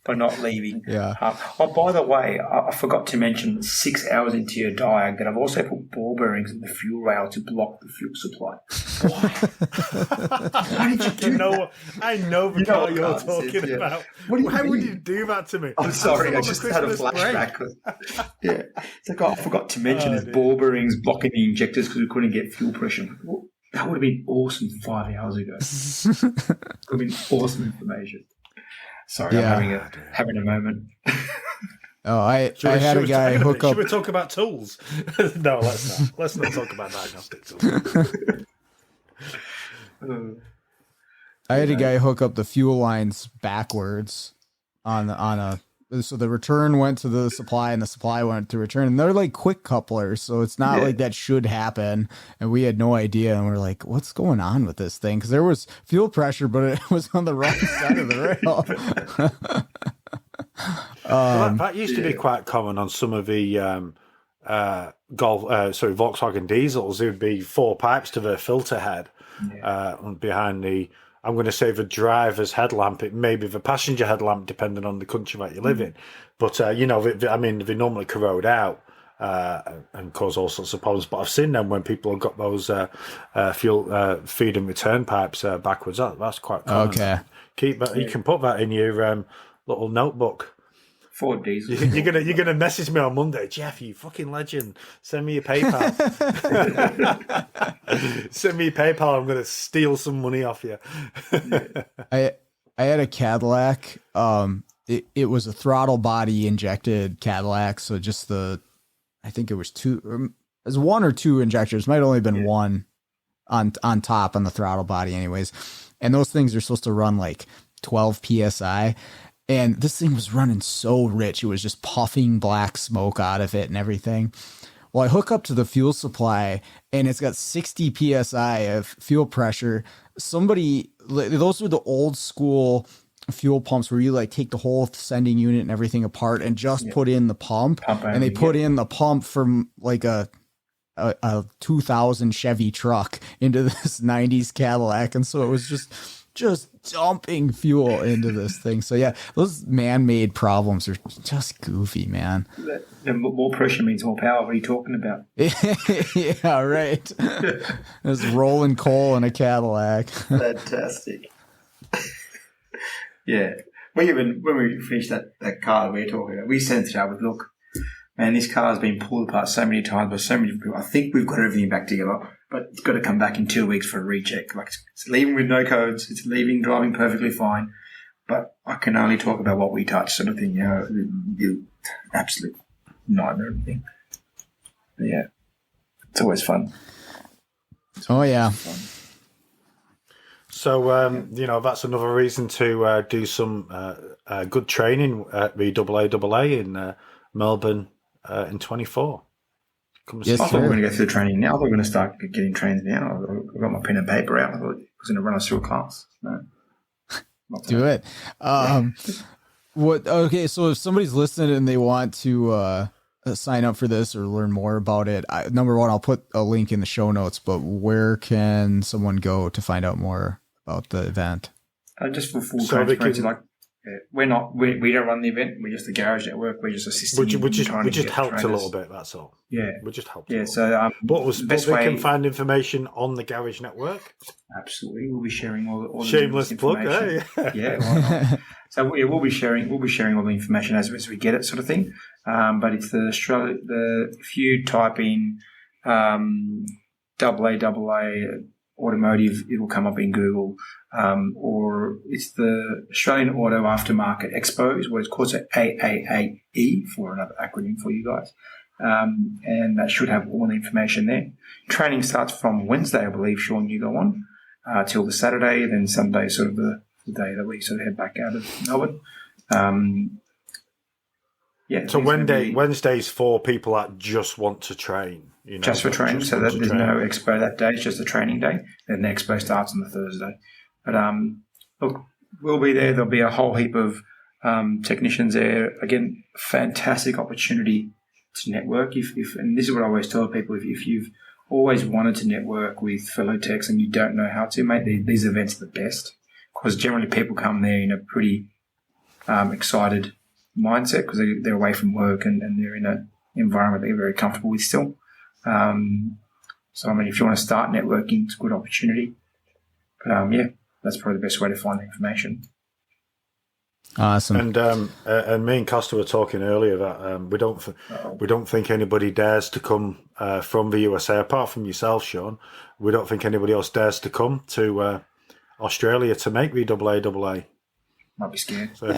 for not leaving. Yeah. By the way, I forgot to mention 6 hours into your diag that I've also put ball bearings in the fuel rail to block the fuel supply. Why did you do that? I know the car you're talking about. Why would you do that to me? I'm sorry, I just had a flashback. Yeah. It's like, I forgot to mention there's ball bearings blocking the injectors because we couldn't get fuel pressure. That would have been awesome 5 hours ago. It would have been awesome information. Sorry, I'm having a moment. Oh, I had a guy hook up. Should we talk about tools? No, let's not. Let's not talk about diagnostic tools. I had a guy hook up the fuel lines backwards on a. So the return went to the supply and the supply went to return, and they're like quick couplers. So it's not like that should happen. And we had no idea. And we're like, what's going on with this thing? Cause there was fuel pressure, but it was on the wrong side of the rail. That used to be quite common on some of the Volkswagen diesels. There would be 4 pipes to the filter head behind the, I'm going to say, the driver's headlamp. It may be the passenger headlamp, depending on the country that you live in. But, they normally corrode out and cause all sorts of problems. But I've seen them when people have got those fuel feed and return pipes backwards. That's quite common. Okay. You can put that in your little notebook. Ford diesel. You're gonna message me on Monday, Jeff. You fucking legend. Send me your PayPal. Send me your PayPal. I'm gonna steal some money off you. I had a Cadillac. It was a throttle body injected Cadillac. So just I think it was 2. It was 1 or 2 injectors. Might have only been 1 on top on the throttle body, anyways. And those things are supposed to run like 12 psi. And this thing was running so rich. It was just puffing black smoke out of it and everything. Well, I hook up to the fuel supply and it's got 60 PSI of fuel pressure. Those were the old school fuel pumps where you like take the whole sending unit and everything apart and just put in the pump. And they put in the pump from like a 2000 Chevy truck into this 90s Cadillac. And so it was just dumping fuel into this thing. So yeah, those man-made problems are just goofy, man. More pressure means more power. What are you talking about? Yeah, right. There's rolling coal in a Cadillac. Fantastic. Yeah. When we finished that car that we were talking about, we sent it out with, look, man, this car has been pulled apart so many times by so many people. I think we've got everything back together, but it's got to come back in 2 weeks for a recheck. Like, it's leaving with no codes. It's leaving, driving perfectly fine. But I can only talk about what we touch, sort of thing, the absolute nightmare of thing. But yeah, it's always fun. Oh, yeah. So, that's another reason to do some good training at the AAA in Melbourne in 24. Yes, I thought we were going to go through the training now. I thought we were going to start getting trained now. I've got my pen and paper out. I thought it was going to run us through a class. No. Do it. Okay, so if somebody's listening and they want to sign up for this or learn more about it, number one, I'll put a link in the show notes, but where can someone go to find out more about the event? Just for full transparency, we don't run the event. We're just the Garage Network. We're just assisting. We just helped a little bit. That's all. Yeah, we just helped. Yeah. So, they can find information on the Garage Network. Absolutely, we'll be sharing all shameless the plug. Hey? Yeah. Why not? So we'll be sharing all the information as we get it, sort of thing. But it's if you type in AAA automotive, it will come up in Google. Or it's the Australian Auto Aftermarket Expo is what it's called, so AAAE for another acronym for you guys. And that should have all the information there. Training starts from Wednesday, I believe, Sean, you go on, till the Saturday, then Sunday, sort of the day that we sort of head back out of Melbourne. So Wednesday's for people that just want to train. Just for training, so that there's no expo that day. It's just a training day. Then the expo starts on the Thursday. But look, we'll be there. There'll be a whole heap of technicians there. Again, fantastic opportunity to network. And this is what I always tell people: if you've always wanted to network with fellow techs and you don't know how to, mate, these events are the best, because generally people come there in a pretty excited mindset because they're away from work and they're in an environment they're very comfortable with still. So, I mean, if you want to start networking, it's a good opportunity. But, that's probably the best way to find the information. Awesome. And me and Kosta were talking earlier that we don't think anybody dares to come from the USA, apart from yourself, Sean. We don't think anybody else dares to come to Australia to make the AAA. Might be scared. So if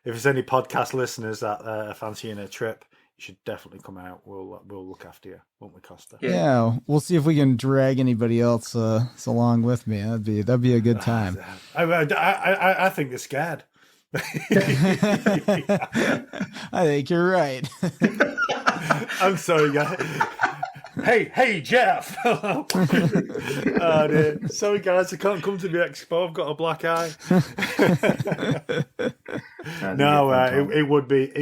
there's any podcast listeners that are fancying a trip, you should definitely come out. We'll look after you, won't we, Kosta? Yeah, we'll see if we can drag anybody else along with me. That'd be a good time. I think they're scared. I think you're right. I'm sorry, guys. Hey, Jeff. Oh, dear. Sorry, guys, I can't come to the expo. I've got a black eye. No, it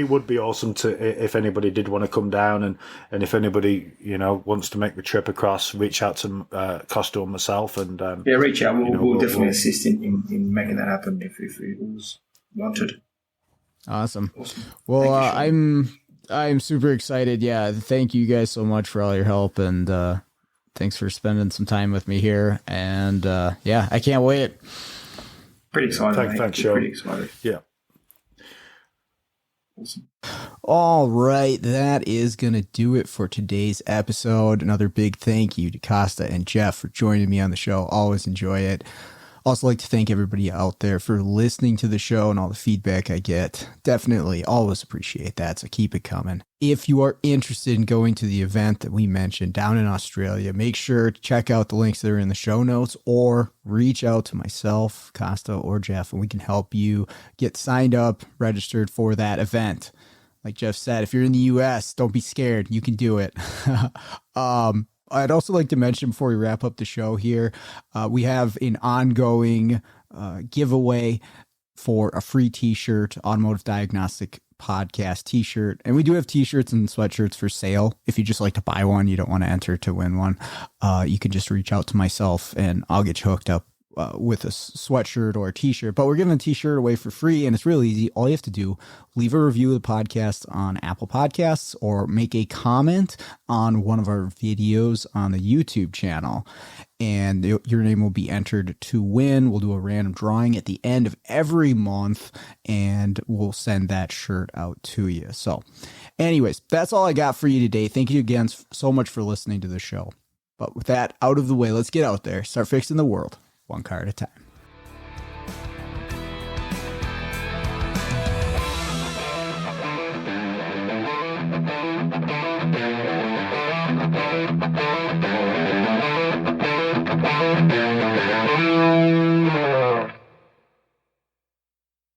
would be awesome if anybody did want to come down, and if anybody wants to make the trip across, reach out to Kosta or myself, and reach out. We'll definitely assist in making that happen if it was wanted. Awesome. Well, I'm super excited. Yeah, thank you guys so much for all your help, and thanks for spending some time with me here. And I can't wait. Pretty excited. Thanks, Sean. Pretty excited. Yeah. Awesome. All right, that is going to do it for today's episode. Another big thank you to Kosta and Jeff for joining me on the show. Always enjoy it. Also like to thank everybody out there for listening to the show and all the feedback I get. Definitely always appreciate that, so keep it coming. If you are interested in going to the event that we mentioned down in Australia, make sure to check out the links that are in the show notes or reach out to myself, Kosta, or Jeff, and we can help you get signed up, registered for that event. Like Jeff said, if you're in the US, don't be scared. You can do it. I'd also like to mention before we wrap up the show here, we have an ongoing giveaway for a free t-shirt, Automotive Diagnostic Podcast t-shirt. And we do have t-shirts and sweatshirts for sale. If you just like to buy one, you don't want to enter to win one, you can just reach out to myself and I'll get you hooked up with a sweatshirt or a t-shirt. But we're giving a t-shirt away for free, and it's really easy. All you have to do, leave a review of the podcast on Apple Podcasts or make a comment on one of our videos on the YouTube channel, and your name will be entered to win. We'll do a random drawing at the end of every month, and we'll send that shirt out to you. So anyways, that's all I got for you today. Thank you again so much for listening to the show. But with that out of the way, let's get out there, start fixing the world one car at a time.